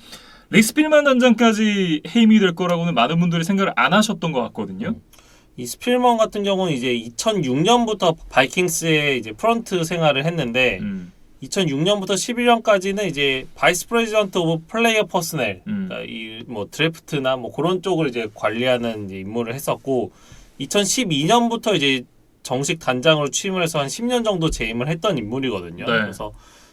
릭 스필만 단장까지 해임이 될 거라고는 많은 분들이 생각을 안 하셨던 것 같거든요.
이 스필먼 같은 경우는 이제 2006년부터 바이킹스의 이제 프런트 생활을 했는데 2006년부터 11년까지는 이제 바이스 프레지던트 오브 플레이어 퍼스넬, 그러니까 이 뭐 드래프트나 뭐 그런 쪽을 이제 관리하는 이제 임무를 했었고 2012년부터 이제 정식 단장으로 취임을 해서 한 10년 정도 재임을 했던 인물이거든요.
네.
그래서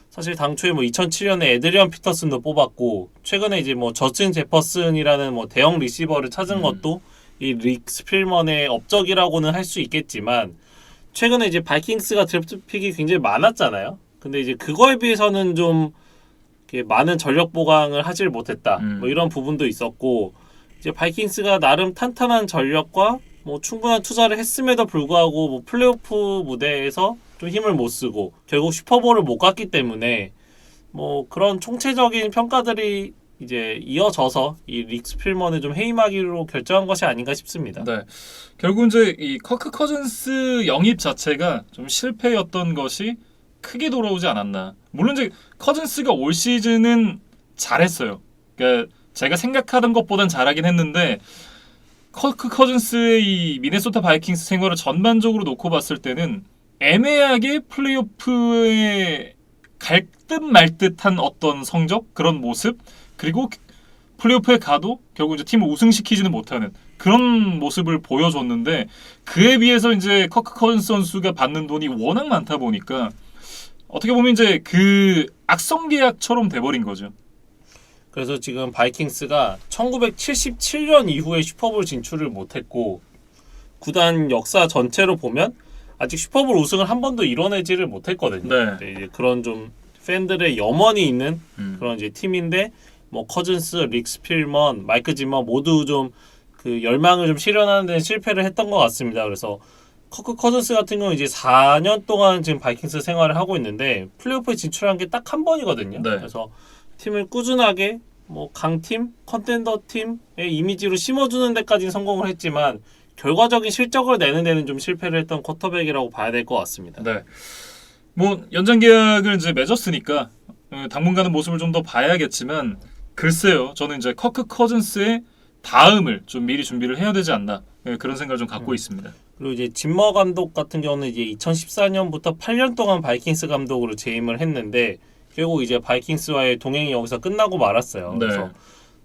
사실 당초에 뭐 2007년에 에드리언 피터슨도 뽑았고 최근에 이제 뭐 저스틴 제퍼슨이라는 뭐 대형 리시버를 찾은 것도 이 릭 스필먼의 업적이라고는 할 수 있겠지만 최근에 이제 바이킹스가 드래프트 픽이 굉장히 많았잖아요. 근데 이제 그거에 비해서는 좀 이렇게 많은 전력 보강을 하질 못했다. 뭐 이런 부분도 있었고 이제 바이킹스가 나름 탄탄한 전력과 뭐 충분한 투자를 했음에도 불구하고 뭐 플레이오프 무대에서 좀 힘을 못 쓰고 결국 슈퍼볼을 못 갔기 때문에 뭐 그런 총체적인 평가들이 이제 이어져서 이 릭 스필먼을 좀 해임하기로 결정한 것이 아닌가 싶습니다.
네. 결국 이제 이 커크 커즌스 영입 자체가 좀 실패였던 것이 크게 돌아오지 않았나. 물론 이제 커즌스가 올 시즌은 잘했어요. 그러니까 제가 생각하던 것보단 잘하긴 했는데 커크 커즌스의 이 미네소타 바이킹스 생활을 전반적으로 놓고 봤을 때는 애매하게 플레이오프에 갈 듯 말 듯한 어떤 성적, 그런 모습, 그리고 플레이오프에 가도 결국 이제 팀을 우승시키지는 못하는 그런 모습을 보여줬는데 그에 비해서 이제 커크 커즌스 선수가 받는 돈이 워낙 많다 보니까 어떻게 보면 이제 그 악성 계약처럼 돼버린 거죠.
그래서 지금 바이킹스가 1977년 이후에 슈퍼볼 진출을 못했고 구단 역사 전체로 보면 아직 슈퍼볼 우승을 한 번도 이뤄내지를 못했거든요.
네.
네, 이제 그런 좀 팬들의 염원이 있는
음.
그런 이제 팀인데 뭐 커즌스, 릭 스필먼, 마이크 짐머 모두 좀 그 열망을 좀 실현하는 데는 실패를 했던 것 같습니다. 그래서 커크 커즌스 같은 경우는 이제 4년 동안 지금 바이킹스 생활을 하고 있는데 플레이오프에 진출한 게 딱 한 번이거든요.
네.
그래서 팀을 꾸준하게 뭐 강팀, 컨텐더 팀의 이미지로 심어주는 데까지는 성공을 했지만 결과적인 실적을 내는 데는 좀 실패를 했던 쿼터백이라고 봐야 될 것 같습니다.
네. 뭐 연장 계약을 이제 맺었으니까 당분간은 모습을 좀 더 봐야겠지만 글쎄요. 저는 이제 커크 커즌스의 다음을 좀 미리 준비를 해야 되지 않나 그런 생각을 좀 갖고 있습니다.
그리고 이제 짐머 감독 같은 경우는 이제 2014년부터 8년 동안 바이킹스 감독으로 재임을 했는데 결국 이제 바이킹스와의 동행이 여기서 끝나고 말았어요.
네.
그래서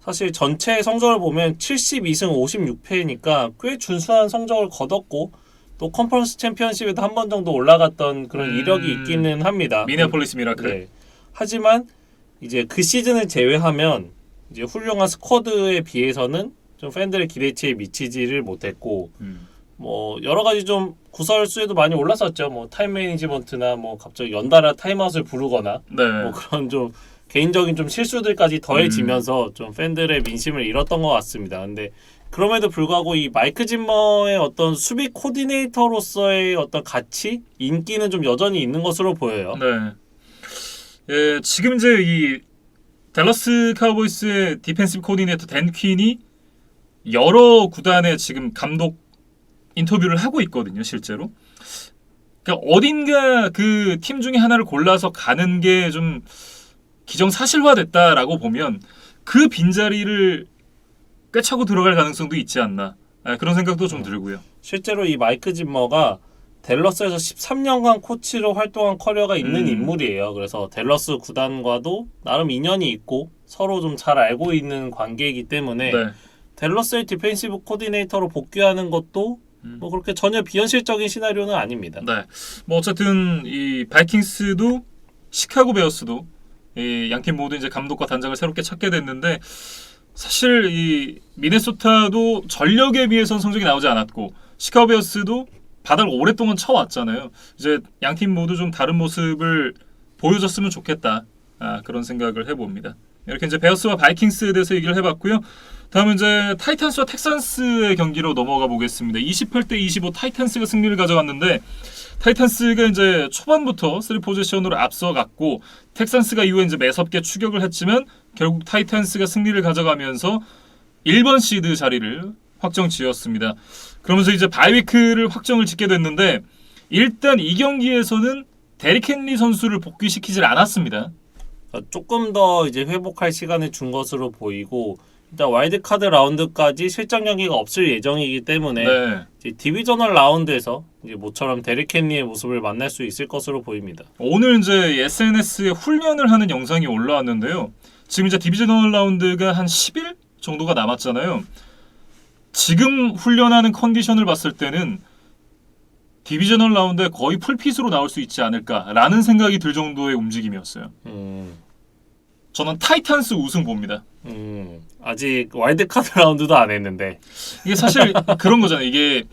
사실 전체 성적을 보면 72승 56패니까 꽤 준수한 성적을 거뒀고 또 컨퍼런스 챔피언십에도 한 번 정도 올라갔던 그런 이력이 있기는 합니다.
미네아폴리스 미라클.
네. 하지만 이제 그 시즌을 제외하면 이제 훌륭한 스쿼드에 비해서는 좀 팬들의 기대치에 미치지를 못했고 뭐 여러 가지 좀 구설수에도 많이 올랐었죠. 뭐 타임 매니지먼트나 뭐 갑자기 연달아 타임아웃을 부르거나
네.
뭐 그런 좀 개인적인 좀 실수들까지 더해지면서 좀 팬들의 민심을 잃었던 것 같습니다. 근데 그럼에도 불구하고 이 마이크 짐머의 어떤 수비 코디네이터로서의 어떤 가치, 인기는 좀 여전히 있는 것으로 보여요.
네. 예, 지금 이제 이 댈러스 카우보이스의 디펜시브 코디네이터 댄 퀸이 여러 구단의 지금 감독 인터뷰를 하고 있거든요, 실제로. 그러니까 어딘가 그 팀 중에 하나를 골라서 가는 게 좀 기정사실화됐다라고 보면 그 빈자리를 꿰차고 들어갈 가능성도 있지 않나. 그런 생각도 좀 들고요.
실제로 이 마이크 짐머가 댈러스에서 13년간 코치로 활동한 커리어가 있는 인물이에요. 그래서 댈러스 구단과도 나름 인연이 있고 서로 좀 잘 알고 있는 관계이기 때문에
네.
댈러스의 디펜시브 코디네이터로 복귀하는 것도 뭐 그렇게 전혀 비현실적인 시나리오는 아닙니다.
네. 뭐 어쨌든 이 바이킹스도 시카고 베어스도 이 양팀 모두 이제 감독과 단장을 새롭게 찾게 됐는데 사실 이 미네소타도 전력에 비해서는 성적이 나오지 않았고 시카고 베어스도 바닥을 오랫동안 쳐왔잖아요. 이제 양팀 모두 좀 다른 모습을 보여줬으면 좋겠다. 그런 생각을 해봅니다. 이렇게 이제 베어스와 바이킹스에 대해서 얘기를 해봤고요. 다음은 이제 타이탄스와 텍산스의 경기로 넘어가 보겠습니다. 28대 25 타이탄스가 승리를 가져갔는데 타이탄스가 이제 초반부터 3포지션으로 앞서갔고 텍산스가 이후에 이제 매섭게 추격을 했지만 결국 타이탄스가 승리를 가져가면서 1번 시드 자리를 확정 지었습니다. 그러면서 이제 바이위크를 확정을 짓게 됐는데 일단 이 경기에서는 데릭 헨리 선수를 복귀시키질 않았습니다.
조금 더 이제 회복할 시간을 준 것으로 보이고 일단 와일드카드 라운드까지 실전 경기가 없을 예정이기 때문에
네.
이제 디비저널 라운드에서 이제 모처럼 데릭 헨리의 모습을 만날 수 있을 것으로 보입니다.
오늘 이제 SNS에 훈련을 하는 영상이 올라왔는데요. 지금 이제 디비저널 라운드가 한 10일 정도가 남았잖아요. 지금 훈련하는 컨디션을 봤을 때는 디비저널 라운드에 거의 풀핏으로 나올 수 있지 않을까라는 생각이 들 정도의 움직임이었어요. 저는 타이탄스 우승 봅니다.
아직 와일드카드 라운드도 안 했는데
이게 사실 그런 거잖아요. 이게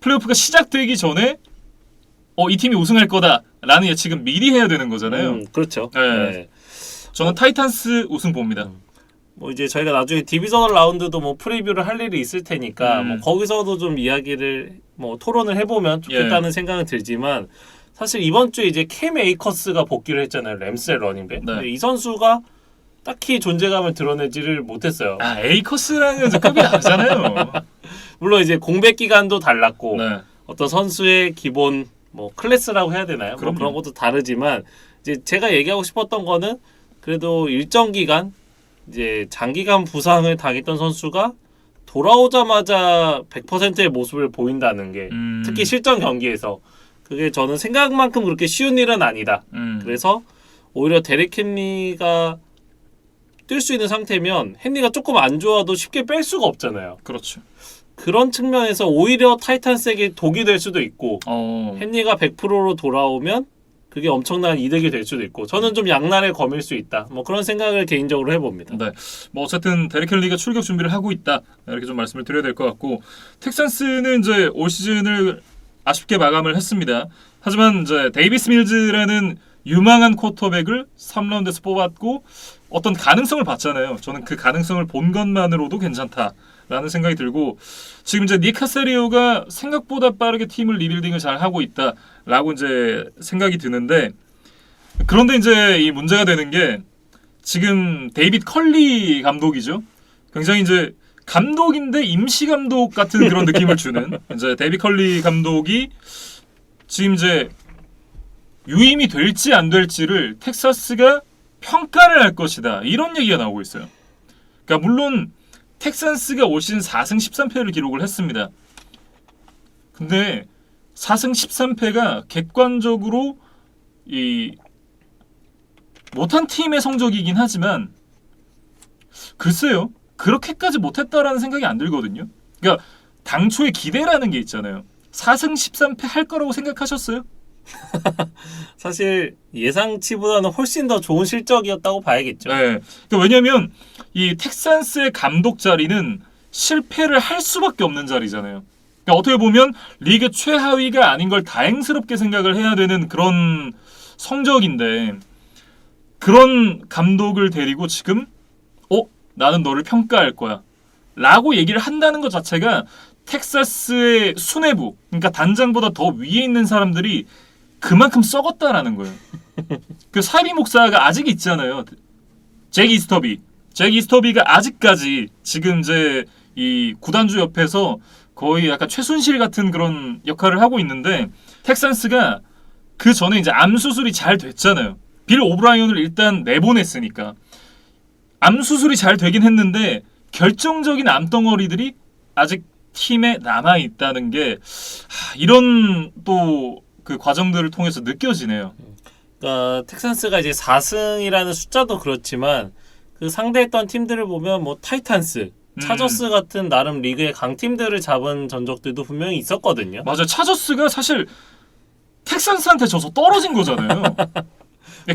플레이오프가 시작되기 전에 이 팀이 우승할 거다라는 예측은 미리 해야 되는 거잖아요.
그렇죠.
네.
네.
저는 타이탄스 우승 봅니다.
뭐 이제 저희가 나중에 디비저널 라운드도 뭐 프리뷰를 할 일이 있을 테니까 뭐 거기서도 좀 이야기를 뭐 토론을 해보면 좋겠다는 생각은 들지만 사실 이번 주에 이제 캠 에이커스가 복귀를 했잖아요. 램스의 러닝백.
네.
근데 이 선수가 딱히 존재감을 드러내지를 못했어요.
에이커스랑은 급이 다르잖아요.
물론 이제 공백 기간도 달랐고
네.
어떤 선수의 기본 뭐 클래스라고 해야 되나요? 뭐 그런 것도 다르지만 이제 제가 얘기하고 싶었던 거는 그래도 일정 기간 이제 장기간 부상을 당했던 선수가 돌아오자마자 100%의 모습을 보인다는 게 특히 실전 경기에서 그게 저는 생각만큼 그렇게 쉬운 일은 아니다. 그래서 오히려 데릭 헨리가 뛸 수 있는 상태면 헨리가 조금 안 좋아도 쉽게 뺄 수가 없잖아요.
그렇죠.
그런 측면에서 오히려 타이탄스에게 독이 될 수도 있고
헨리가
헨리가 100%로 돌아오면 그게 엄청난 이득이 될 수도 있고 저는 좀 양날의 검일 수 있다. 뭐 그런 생각을 개인적으로 해봅니다.
네, 뭐 어쨌든 데릭 헨리가 출격 준비를 하고 있다 이렇게 좀 말씀을 드려야 될 것 같고 텍산스는 이제 올 시즌을 아쉽게 마감을 했습니다. 하지만 이제 데이비스 밀즈라는 유망한 쿼터백을 3라운드에서 뽑았고 어떤 가능성을 봤잖아요. 저는 그 가능성을 본 것만으로도 괜찮다라는 생각이 들고 지금 이제 닉 카세리오가 생각보다 빠르게 팀을 리빌딩을 잘 하고 있다라고 이제 생각이 드는데 그런데 이제 이 문제가 되는 게 지금 데이빗 컬리 감독이죠. 굉장히 이제 감독인데 임시 감독 같은 그런 느낌을 주는 이제 데이빗 컬리 감독이 지금 이제 유임이 될지 안 될지를 텍사스가 평가를 할 것이다. 이런 얘기가 나오고 있어요. 그러니까 물론 텍사스가 올 시즌 4승 13패를 기록을 했습니다. 근데 4승 13패가 객관적으로 이 못한 팀의 성적이긴 하지만 글쎄요. 그렇게까지 못했다라는 생각이 안 들거든요. 그러니까 당초에 기대라는 게 있잖아요. 4승 13패 할 거라고 생각하셨어요?
사실 예상치보다는 훨씬 더 좋은 실적이었다고 봐야겠죠.
네. 그러니까 왜냐하면 이 텍산스의 감독 자리는 실패를 할 수밖에 없는 자리잖아요. 그러니까 어떻게 보면 리그 최하위가 아닌 걸 다행스럽게 생각을 해야 되는 그런 성적인데 그런 감독을 데리고 지금 나는 너를 평가할 거야 라고 얘기를 한다는 것 자체가 텍사스의 수뇌부 그러니까 단장보다 더 위에 있는 사람들이 그만큼 썩었다라는 거예요. 그 사이비 목사가 아직 있잖아요. 잭 이스터비가 아직까지 지금 이제 이 구단주 옆에서 거의 약간 최순실 같은 그런 역할을 하고 있는데 텍사스가 그 전에 이제 암 수술이 잘 됐잖아요. 빌 오브라이언을 일단 내보냈으니까 암 수술이 잘 되긴 했는데 결정적인 암덩어리들이 아직 팀에 남아 있다는 게 이런 또 그 과정들을 통해서 느껴지네요.
그러니까 텍사스가 이제 4승이라는 숫자도 그렇지만 그 상대했던 팀들을 보면 뭐 타이탄스, 차저스 같은 나름 리그의 강팀들을 잡은 전적들도 분명히 있었거든요.
맞아요. 차저스가 사실 텍사스한테 져서 떨어진 거잖아요.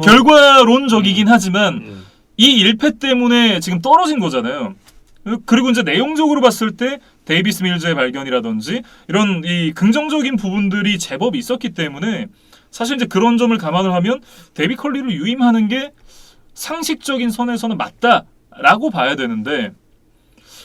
결과론적이긴 하지만 이 1패 때문에 지금 떨어진 거잖아요. 그리고 이제 내용적으로 봤을 때 데이비스 밀즈의 발견이라든지 이런 이 긍정적인 부분들이 제법 있었기 때문에 사실 이제 그런 점을 감안을 하면 데이비 컬리를 유임하는 게 상식적인 선에서는 맞다라고 봐야 되는데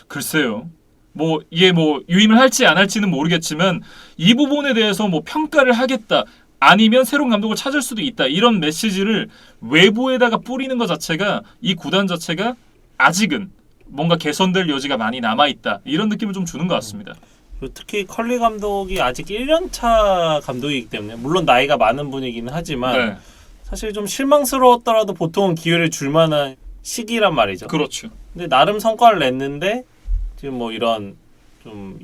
글쎄요. 뭐 이게 뭐 유임을 할지 안 할지는 모르겠지만 이 부분에 대해서 뭐 평가를 하겠다. 아니면 새로운 감독을 찾을 수도 있다. 이런 메시지를 외부에다가 뿌리는 것 자체가 이 구단 자체가 아직은 뭔가 개선될 여지가 많이 남아있다. 이런 느낌을 좀 주는 것 같습니다.
특히 컬리 감독이 아직 1년차 감독이기 때문에 물론 나이가 많은 분이기는 하지만
네.
사실 좀 실망스러웠더라도 보통은 기회를 줄 만한 시기란 말이죠.
그렇죠.
근데 나름 성과를 냈는데 지금 뭐 이런 좀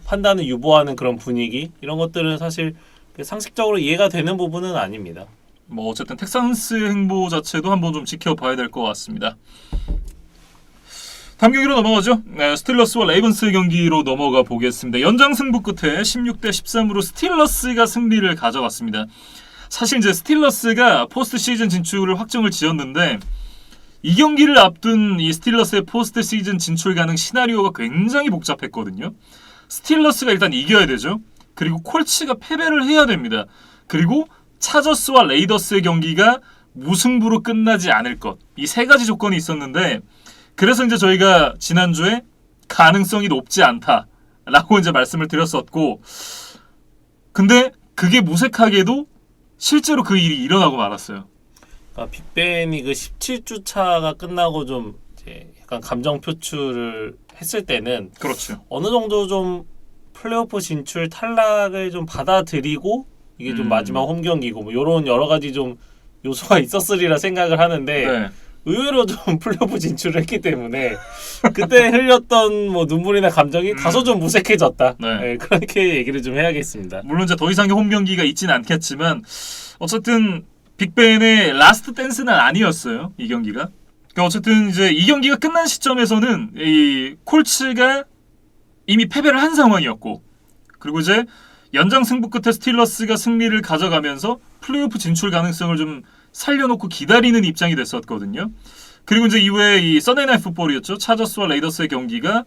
판단을 유보하는 그런 분위기 이런 것들은 사실 상식적으로 이해가 되는 부분은 아닙니다.
뭐 어쨌든 텍사스의 행보 자체도 한번 좀 지켜봐야 될 것 같습니다. 다음 경기로 넘어가죠. 네, 스틸러스와 레이븐스의 경기로 넘어가 보겠습니다. 연장 승부 끝에 16대 13으로 스틸러스가 승리를 가져갔습니다. 사실 이제 스틸러스가 포스트 시즌 진출을 확정을 지었는데 이 경기를 앞둔 이 스틸러스의 포스트 시즌 진출 가능 시나리오가 굉장히 복잡했거든요. 스틸러스가 일단 이겨야 되죠. 그리고 콜츠가 패배를 해야 됩니다. 그리고 차저스와 레이더스의 경기가 무승부로 끝나지 않을 것. 이 세 가지 조건이 있었는데 그래서 이제 저희가 지난주에 가능성이 높지 않다라고 이제 말씀을 드렸었고 근데 그게 무색하게도 실제로 그 일이 일어나고 말았어요.
그러니까 빅벤이 그 17주 차가 끝나고 좀 이제 약간 감정 표출을 했을 때는
그렇죠.
어느 정도 좀 플레이오프 진출 탈락을 좀 받아들이고 이게 좀 마지막 홈 경기고 뭐 이런 여러 가지 좀 요소가 있었으리라 생각을 하는데
네.
의외로 좀 플레이오프 진출을 했기 때문에 그때 흘렸던 뭐 눈물이나 감정이 다소 좀 무색해졌다.
네.
네, 그렇게 얘기를 좀 해야겠습니다.
물론 이제 더 이상의 홈 경기가 있지는 않겠지만 어쨌든 빅벤의 라스트 댄스는 아니었어요. 이 경기가. 그러니까 어쨌든 이제 이 경기가 끝난 시점에서는 이 콜츠가 이미 패배를 한 상황이었고 그리고 이제 연장 승부 끝에 스틸러스가 승리를 가져가면서 플레이오프 진출 가능성을 좀 살려놓고 기다리는 입장이 됐었거든요. 그리고 이제 이후에 이 썬데이 나잇 풋볼이었죠. 차저스와 레이더스의 경기가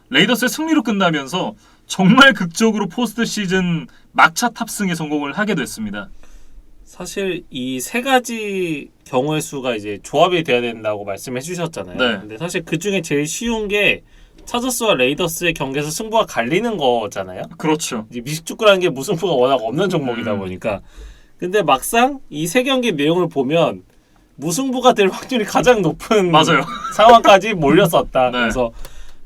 레이더스의 승리로 끝나면서 정말 극적으로 포스트 시즌 막차 탑승에 성공을 하게 됐습니다.
사실 이 세 가지 경우의 수가 이제 조합이 돼야 된다고 말씀해 주셨잖아요.
네.
근데 사실 그 중에 제일 쉬운 게 차저스와 레이더스의 경기에서 승부가 갈리는 거잖아요.
그렇죠.
이제 미식축구라는 게 무승부가 워낙 없는 종목이다 보니까. 근데 막상 이 세 경기 내용을 보면 무승부가 될 확률이 가장 높은
맞아요.
상황까지 몰렸었다.
네.
그래서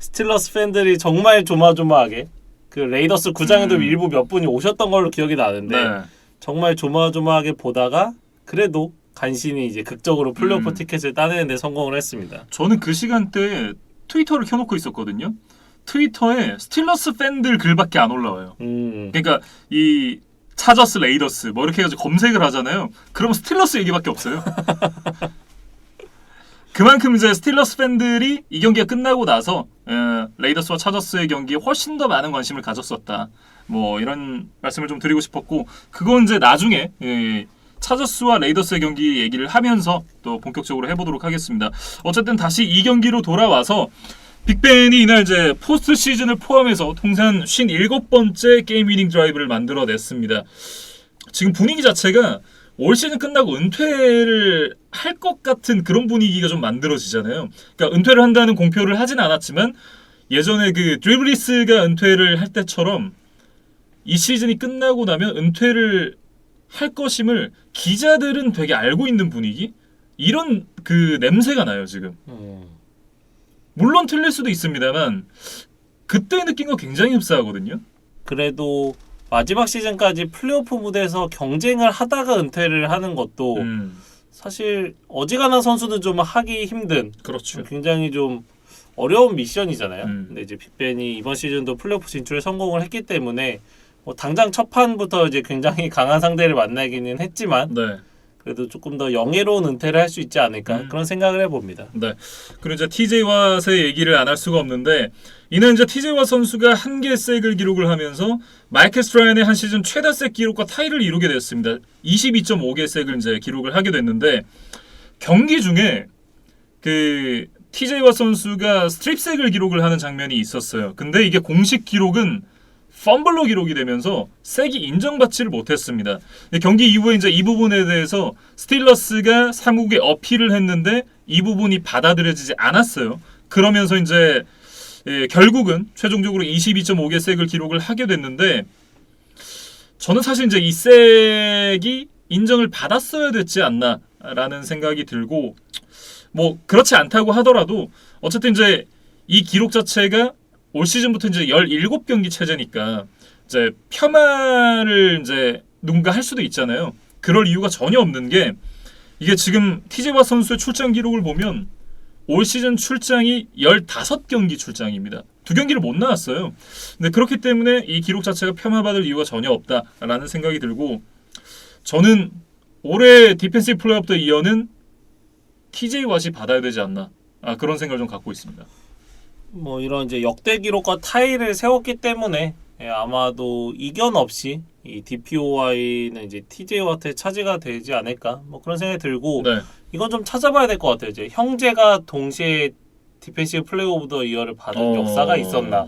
스틸러스 팬들이 정말 조마조마하게 그 레이더스 구장에도 일부 몇 분이 오셨던 걸로 기억이 나는데
네.
정말 조마조마하게 보다가 그래도 간신히 이제 극적으로 플레이오프 티켓을 따내는 데 성공을 했습니다.
저는 그 시간대에 트위터를 켜놓고 있었거든요. 트위터에 스틸러스 팬들 글밖에 안 올라와요. 그러니까 이 차저스 레이더스 뭐 이렇게 해가지고 검색을 하잖아요. 그러면 스틸러스 얘기밖에 없어요. 그만큼 이제 스틸러스 팬들이 이 경기가 끝나고 나서 레이더스와 차저스의 경기에 훨씬 더 많은 관심을 가졌었다. 뭐 이런 말씀을 좀 드리고 싶었고, 그건 이제 나중에 차저스와 레이더스의 경기 얘기를 하면서 또 본격적으로 해보도록 하겠습니다. 어쨌든 다시 이 경기로 돌아와서 빅벤이 이날 이제 포스트 시즌을 포함해서 통산 57번째 게임 위닝 드라이브를 만들어냈습니다. 지금 분위기 자체가 올 시즌 끝나고 은퇴를 할 것 같은 그런 분위기가 좀 만들어지잖아요. 그러니까 은퇴를 한다는 공표를 하진 않았지만 예전에 그 드리블리스가 은퇴를 할 때처럼 이 시즌이 끝나고 나면 은퇴를 할 것임을 기자들은 되게 알고 있는 분위기? 이런 그 냄새가 나요, 지금. 물론 틀릴 수도 있습니다만 그때 느낀 거 굉장히 흡사하거든요.
그래도 마지막 시즌까지 플레이오프 무대에서 경쟁을 하다가 은퇴를 하는 것도 사실 어지간한 선수는 좀 하기 힘든
그렇죠.
굉장히 좀 어려운 미션이잖아요.
음.
근데 이제 빅벤이 이번 시즌도 플레이오프 진출에 성공을 했기 때문에 뭐 당장 첫 판부터 이제 굉장히 강한 상대를 만나기는 했지만
네.
그래도 조금 더 영예로운 은퇴를 할 수 있지 않을까 그런 생각을 해봅니다.
네. 그리고 이제 TJ 왓의 얘기를 안 할 수가 없는데 이는 이제 TJ 왓 선수가 한 개의 색을 기록을 하면서 마이클 스트라이언의 한 시즌 최다 색 기록과 타이를 이루게 됐습니다. 22.5개 색을 이제 기록을 하게 됐는데 경기 중에 그 TJ 왓 선수가 스트립색을 기록을 하는 장면이 있었어요. 근데 이게 공식 기록은 펌블로 기록이 되면서 색이 인정받지를 못했습니다. 경기 이후에 이제 이 부분에 대해서 스틸러스가 삼국에 어필을 했는데 이 부분이 받아들여지지 않았어요. 그러면서 이제 결국은 최종적으로 22.5개 색을 기록을 하게 됐는데 저는 사실 이제 이 색이 인정을 받았어야 됐지 않나라는 생각이 들고 뭐 그렇지 않다고 하더라도 어쨌든 이제 이 기록 자체가 올 시즌부터 이제 17경기 체제니까 이제 폄하를 이제 누군가 할 수도 있잖아요. 그럴 이유가 전혀 없는 게 이게 지금 TJ 왓 선수의 출장 기록을 보면 올 시즌 출장이 15경기 출장입니다. 2경기를 못 나왔어요. 근데 그렇기 때문에 이 기록 자체가 폄하받을 이유가 전혀 없다라는 생각이 들고 저는 올해 디펜시브 플레이어 오브 더 이어는 TJ 왓이 받아야 되지 않나 그런 생각을 좀 갖고 있습니다.
뭐 이런 이제 역대 기록과 타이를 세웠기 때문에 아마도 이견 없이 이 DPOY는 이제 TJ 왓의 차지가 되지 않을까 뭐 그런 생각이 들고
네.
이건 좀 찾아봐야 될 것 같아요. 이제 형제가 동시에 디펜시브 플레이어 오브 더 이어를 받은 역사가 있었나?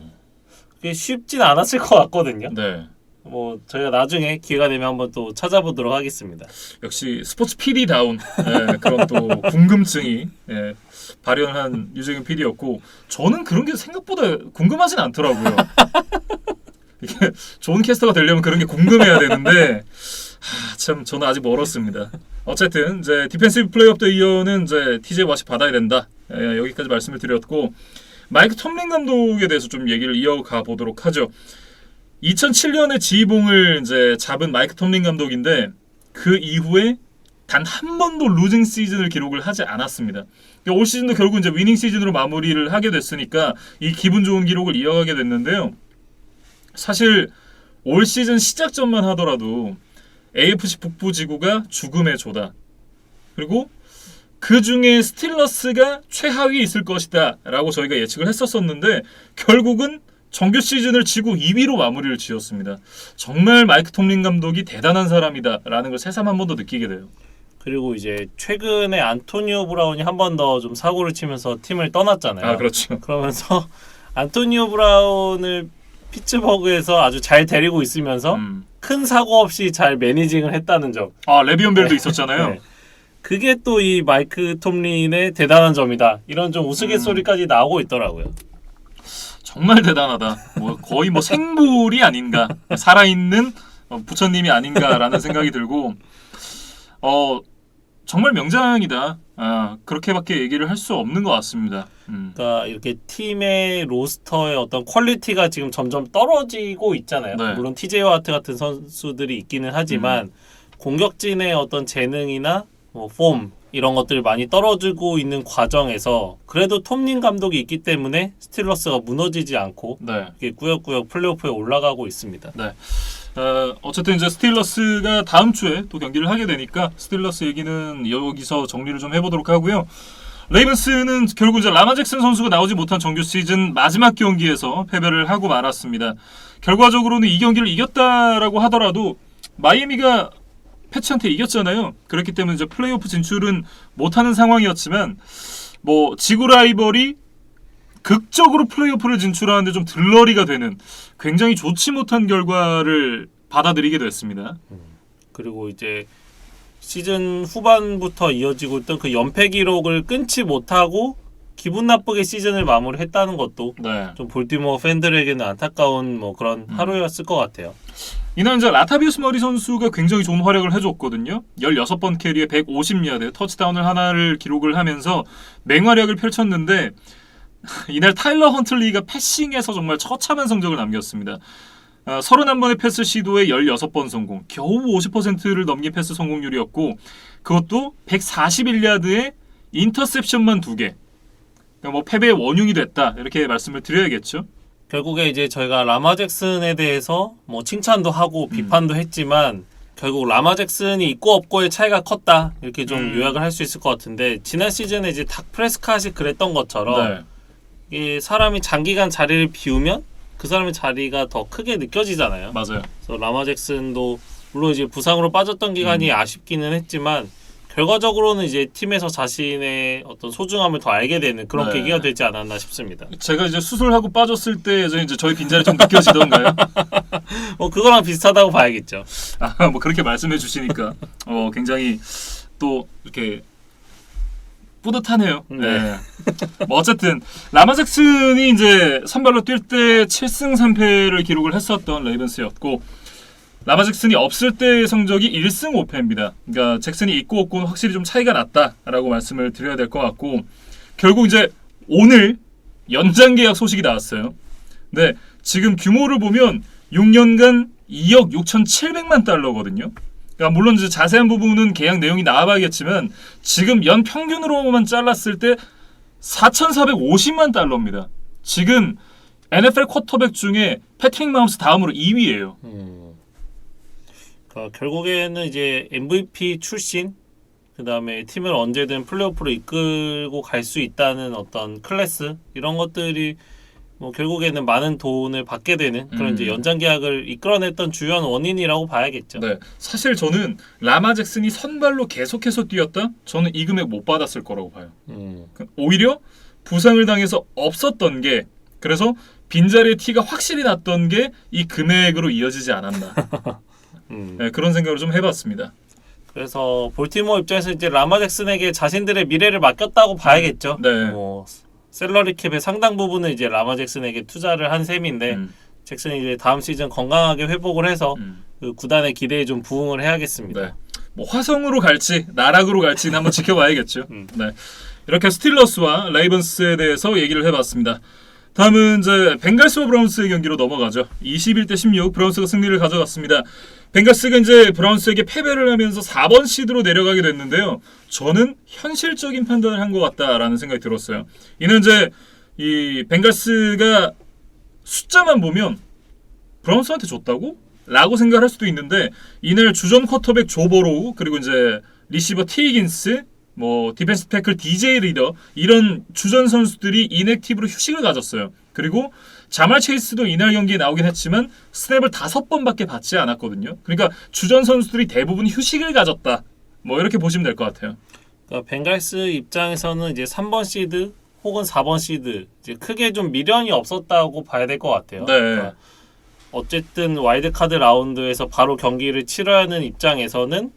그게 쉽진 않았을 것 같거든요.
네.
뭐 저희가 나중에 기회가 되면 한번 또 찾아보도록 하겠습니다.
역시 스포츠 PD다운 그런 또 궁금증이 발현한 유재근 PD였고 저는 그런 게 생각보다 궁금하진 않더라고요. 이게 좋은 캐스터가 되려면 그런 게 궁금해야 되는데 참 저는 아직 멀었습니다. 어쨌든 이제 디펜시브 플레이어 오브 더 이어는 이제 TJ 왓이 받아야 된다. 여기까지 말씀을 드렸고 마이크 톰린 감독에 대해서 좀 얘기를 이어가 보도록 하죠. 2007년에 지휘봉을 이제 잡은 마이크 톰린 감독인데 그 이후에 단 한 번도 루징 시즌을 기록을 하지 않았습니다. 그러니까 올 시즌도 결국 이제 위닝 시즌으로 마무리를 하게 됐으니까 이 기분 좋은 기록을 이어가게 됐는데요. 사실 올 시즌 시작전만 하더라도 AFC 북부 지구가 죽음의 조다. 그리고 그 중에 스틸러스가 최하위에 있을 것이다 라고 저희가 예측을 했었었는데 결국은 정규 시즌을 지고 2위로 마무리를 지었습니다. 정말 마이크 톰린 감독이 대단한 사람이다라는 걸 새삼 한 번 더 느끼게 돼요.
그리고 이제 최근에 안토니오 브라운이 한 번 더 좀 사고를 치면서 팀을 떠났잖아요.
아, 그렇죠.
그러면서 안토니오 브라운을 피츠버그에서 아주 잘 데리고 있으면서 큰 사고 없이 잘 매니징을 했다는 점.
아, 레비온 벨도
네.
있었잖아요.
네. 그게 또 이 마이크 톰린의 대단한 점이다. 이런 좀 우스갯소리까지 나오고 있더라고요.
정말 대단하다. 뭐 거의 뭐 생물이 아닌가, 살아있는 부처님이 아닌가라는 생각이 들고, 정말 명장이다. 그렇게밖에 얘기를 할 수 없는 것 같습니다.
그러니까 이렇게 팀의 로스터의 어떤 퀄리티가 지금 점점 떨어지고 있잖아요.
네.
물론 TJ 와트 같은 선수들이 있기는 하지만 공격진의 어떤 재능이나 뭐 폼 이런 것들이 많이 떨어지고 있는 과정에서 그래도 톰린 감독이 있기 때문에 스틸러스가 무너지지 않고
네.
이렇게 꾸역꾸역 플레이오프에 올라가고 있습니다.
네. 어쨌든 이제 스틸러스가 다음 주에 또 경기를 하게 되니까 스틸러스 얘기는 여기서 정리를 좀 해보도록 하고요. 레이븐스는 결국 이제 라마 잭슨 선수가 나오지 못한 정규 시즌 마지막 경기에서 패배를 하고 말았습니다. 결과적으로는 이 경기를 이겼다라고 하더라도 마이애미가 패치한테 이겼잖아요. 그렇기 때문에 이제 플레이오프 진출은 못하는 상황이었지만 뭐 지구 라이벌이 극적으로 플레이오프를 진출하는데 좀 들러리가 되는 굉장히 좋지 못한 결과를 받아들이게 됐습니다.
그리고 이제 시즌 후반부터 이어지고 있던 그 연패 기록을 끊지 못하고 기분 나쁘게 시즌을 마무리했다는 것도
네.
좀 볼티모어 팬들에게는 안타까운 뭐 그런 하루였을 것 같아요.
이날 이제 라타비우스 머리 선수가 굉장히 좋은 활약을 해줬거든요. 16번 캐리에 150야드 터치다운을 하나를 기록을 하면서 맹활약을 펼쳤는데 이날 타일러 헌틀리가 패싱에서 정말 처참한 성적을 남겼습니다. 31번의 패스 시도에 16번 성공, 겨우 50%를 넘긴 패스 성공률이었고 그것도 141야드에 인터셉션만 2개. 그러니까 뭐 패배의 원흉이 됐다 이렇게 말씀을 드려야겠죠.
결국에 이제 저희가 라마 잭슨에 대해서 뭐 칭찬도 하고 비판도 했지만 결국 라마 잭슨이 있고 없고의 차이가 컸다 이렇게 좀 요약을 할 수 있을 것 같은데 지난 시즌에 이제 닥 프레스캇이 그랬던 것처럼 이 사람이 장기간 자리를 비우면 그 사람의 자리가 더 크게 느껴지잖아요.
맞아요.
그래서 라마 잭슨도 물론 이제 부상으로 빠졌던 기간이 아쉽기는 했지만 결과적으로는 이제 팀에서 자신의 어떤 소중함을 더 알게 되는 그런
네.
계기가 되지 않았나 싶습니다.
제가 이제 수술하고 빠졌을 때 이제 저희 빈자리 좀 느껴지던가요?
뭐 그거랑 비슷하다고 봐야겠죠.
뭐 그렇게 말씀해 주시니까 굉장히 또 이렇게 뿌듯하네요. 네. 뭐 어쨌든 라마 잭슨이 이제 선발로 뛸 때 7승 3패를 기록을 했었던 레이븐스였고 라마 잭슨이 없을 때의 성적이 1승 5패입니다. 그러니까 잭슨이 있고 없고는 확실히 좀 차이가 났다라고 말씀을 드려야 될 것 같고 결국 이제 오늘 연장 계약 소식이 나왔어요. 네, 지금 규모를 보면 6년간 2억 6,700만 달러거든요. 그러니까 물론 이제 자세한 부분은 계약 내용이 나와봐야겠지만 지금 연 평균으로만 잘랐을 때 4,450만 달러입니다. 지금 NFL 쿼터백 중에 패트릭 마홈스 다음으로 2위예요.
그러니까 결국에는 이제 MVP 출신 그 다음에 팀을 언제든 플레이오프로 이끌고 갈 수 있다는 어떤 클래스 이런 것들이 뭐 결국에는 많은 돈을 받게 되는 그런 이제 연장 계약을 이끌어냈던 주요한 원인이라고 봐야겠죠.
네, 사실 저는 라마 잭슨이 선발로 계속해서 뛰었다? 저는 이 금액 못 받았을 거라고 봐요. 오히려 부상을 당해서 없었던 게 그래서 빈자리의 티가 확실히 났던 게 이 금액으로 이어지지 않았나. 네, 그런 생각을 좀 해봤습니다.
그래서 볼티모어 입장에서 이제 라마 잭슨에게 자신들의 미래를 맡겼다고 봐야겠죠.
네.
뭐 셀러리 캡의 상당 부분을 이제 라마 잭슨에게 투자를 한 셈인데 잭슨이 이제 다음 시즌 건강하게 회복을 해서 그 구단의 기대에 좀 부응을 해야겠습니다.
네. 뭐 화성으로 갈지 나락으로 갈지는 한번 지켜봐야겠죠. 네. 이렇게 스틸러스와 레이븐스에 대해서 얘기를 해봤습니다. 다음은 이제 벵갈스와 브라운스의 경기로 넘어가죠. 21대 16 브라운스가 승리를 가져갔습니다. 벵갈스가 이제 브라운스에게 패배를 하면서 4번 시드로 내려가게 됐는데요. 저는 현실적인 판단을 한 것 같다라는 생각이 들었어요. 이는 이제 이 벵갈스가 숫자만 보면 브라운스한테 줬다고? 라고 생각할 수도 있는데 이날 주전 쿼터백 조 버로우 그리고 이제 리시버 티 히긴스 뭐 디펜스 태클 DJ 리더 이런 주전 선수들이 이넥티브로 휴식을 가졌어요. 그리고 자말 체이스도 이날 경기에 나오긴 했지만 스냅을 5번밖에 받지 않았거든요. 그러니까 주전 선수들이 대부분 휴식을 가졌다. 뭐 이렇게 보시면 될 것 같아요.
그러니까 벵갈스 입장에서는 이제 3번 시드 혹은 4번 시드 이제 크게 좀 미련이 없었다고 봐야 될 것 같아요.
네.
그러니까 어쨌든 와일드카드 라운드에서 바로 경기를 치러야 하는 입장에서는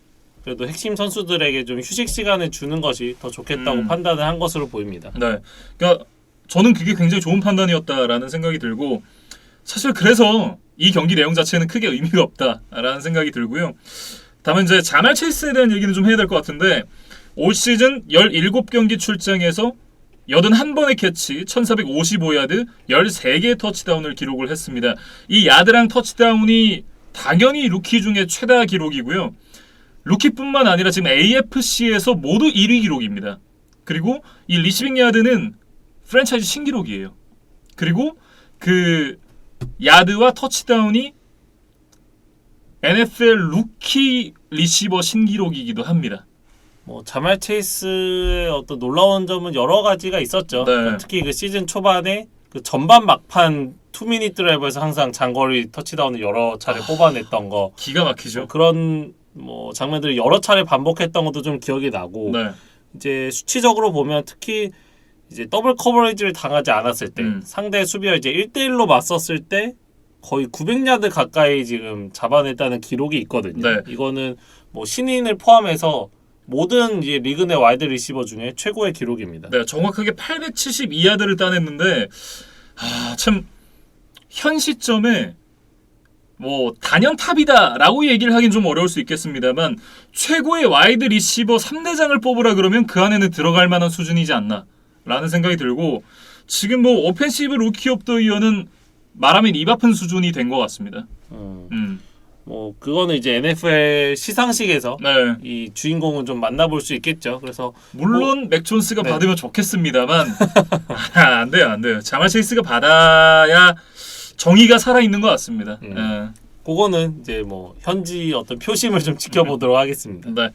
그래도 핵심 선수들에게 좀 휴식 시간을 주는 것이 더 좋겠다고 판단을 한 것으로 보입니다.
네. 그러니까 저는 그게 굉장히 좋은 판단이었다라는 생각이 들고 사실 그래서 이 경기 내용 자체는 크게 의미가 없다라는 생각이 들고요. 다만 이제 자말 체이스에 대한 얘기는 좀 해야 될 것 같은데 올 시즌 17경기 출장에서 81번의 캐치, 1455야드, 13개의 터치다운을 기록을 했습니다. 이 야드랑 터치다운이 당연히 루키 중에 최다 기록이고요. 루키뿐만 아니라 지금 AFC에서 모두 1위 기록입니다. 그리고 이 리시빙 야드는 프랜차이즈 신기록이에요. 그리고 그 야드와 터치다운이 NFL 루키 리시버 신기록이기도 합니다.
뭐 자말 체이스의 어떤 놀라운 점은 여러 가지가 있었죠.
네.
특히 그 시즌 초반에 그 전반 막판 투미닛 드라이버에서 항상 장거리 터치다운을 여러 차례 뽑아냈던 거
기가 막히죠.
그런 뭐 장면들이 여러 차례 반복했던 것도 좀 기억이 나고
네.
이제 수치적으로 보면 특히 이제 더블 커버리지를 당하지 않았을 때 상대 수비와 이제 1대1로 맞섰을 때 거의 900야드 가까이 지금 잡아냈다는 기록이 있거든요.
네.
이거는 뭐 신인을 포함해서 모든 이제 리그 내 와이드 리시버 중에 최고의 기록입니다.
네, 정확하게 872야드를 따냈는데 참 현 시점에 뭐 단연 탑이다라고 얘기를 하긴 좀 어려울 수 있겠습니다만 최고의 와이드 리시버 3대장을 뽑으라 그러면 그 안에는 들어갈 만한 수준이지 않나 라는 생각이 들고 지금 뭐 오펜시브 루키 오브 더 이어는 말하면 입 아픈 수준이 된 것 같습니다.
뭐 그거는 이제 NFL 시상식에서
네.
이 주인공은 좀 만나볼 수 있겠죠. 그래서
물론 맥 존스가
네.
받으면 좋겠습니다만 안 돼요. 자말 체이스가 받아야 정의가 살아있는 것 같습니다. 네.
그거는 이제 뭐 현지 어떤 표심을 좀 지켜보도록 하겠습니다.
네.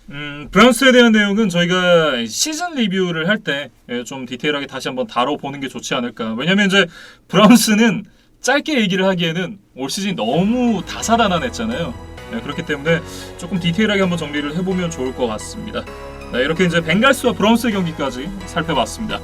브라운스에 대한 내용은 저희가 시즌 리뷰를 할 때 좀 디테일하게 다시 한번 다뤄보는 게 좋지 않을까. 왜냐면 이제 브라운스는 짧게 얘기를 하기에는 올 시즌 너무 다사다난했잖아요. 네, 그렇기 때문에 조금 디테일하게 한번 정리를 해보면 좋을 것 같습니다. 네, 이렇게 이제 벵갈스와 브라운스의 경기까지 살펴봤습니다.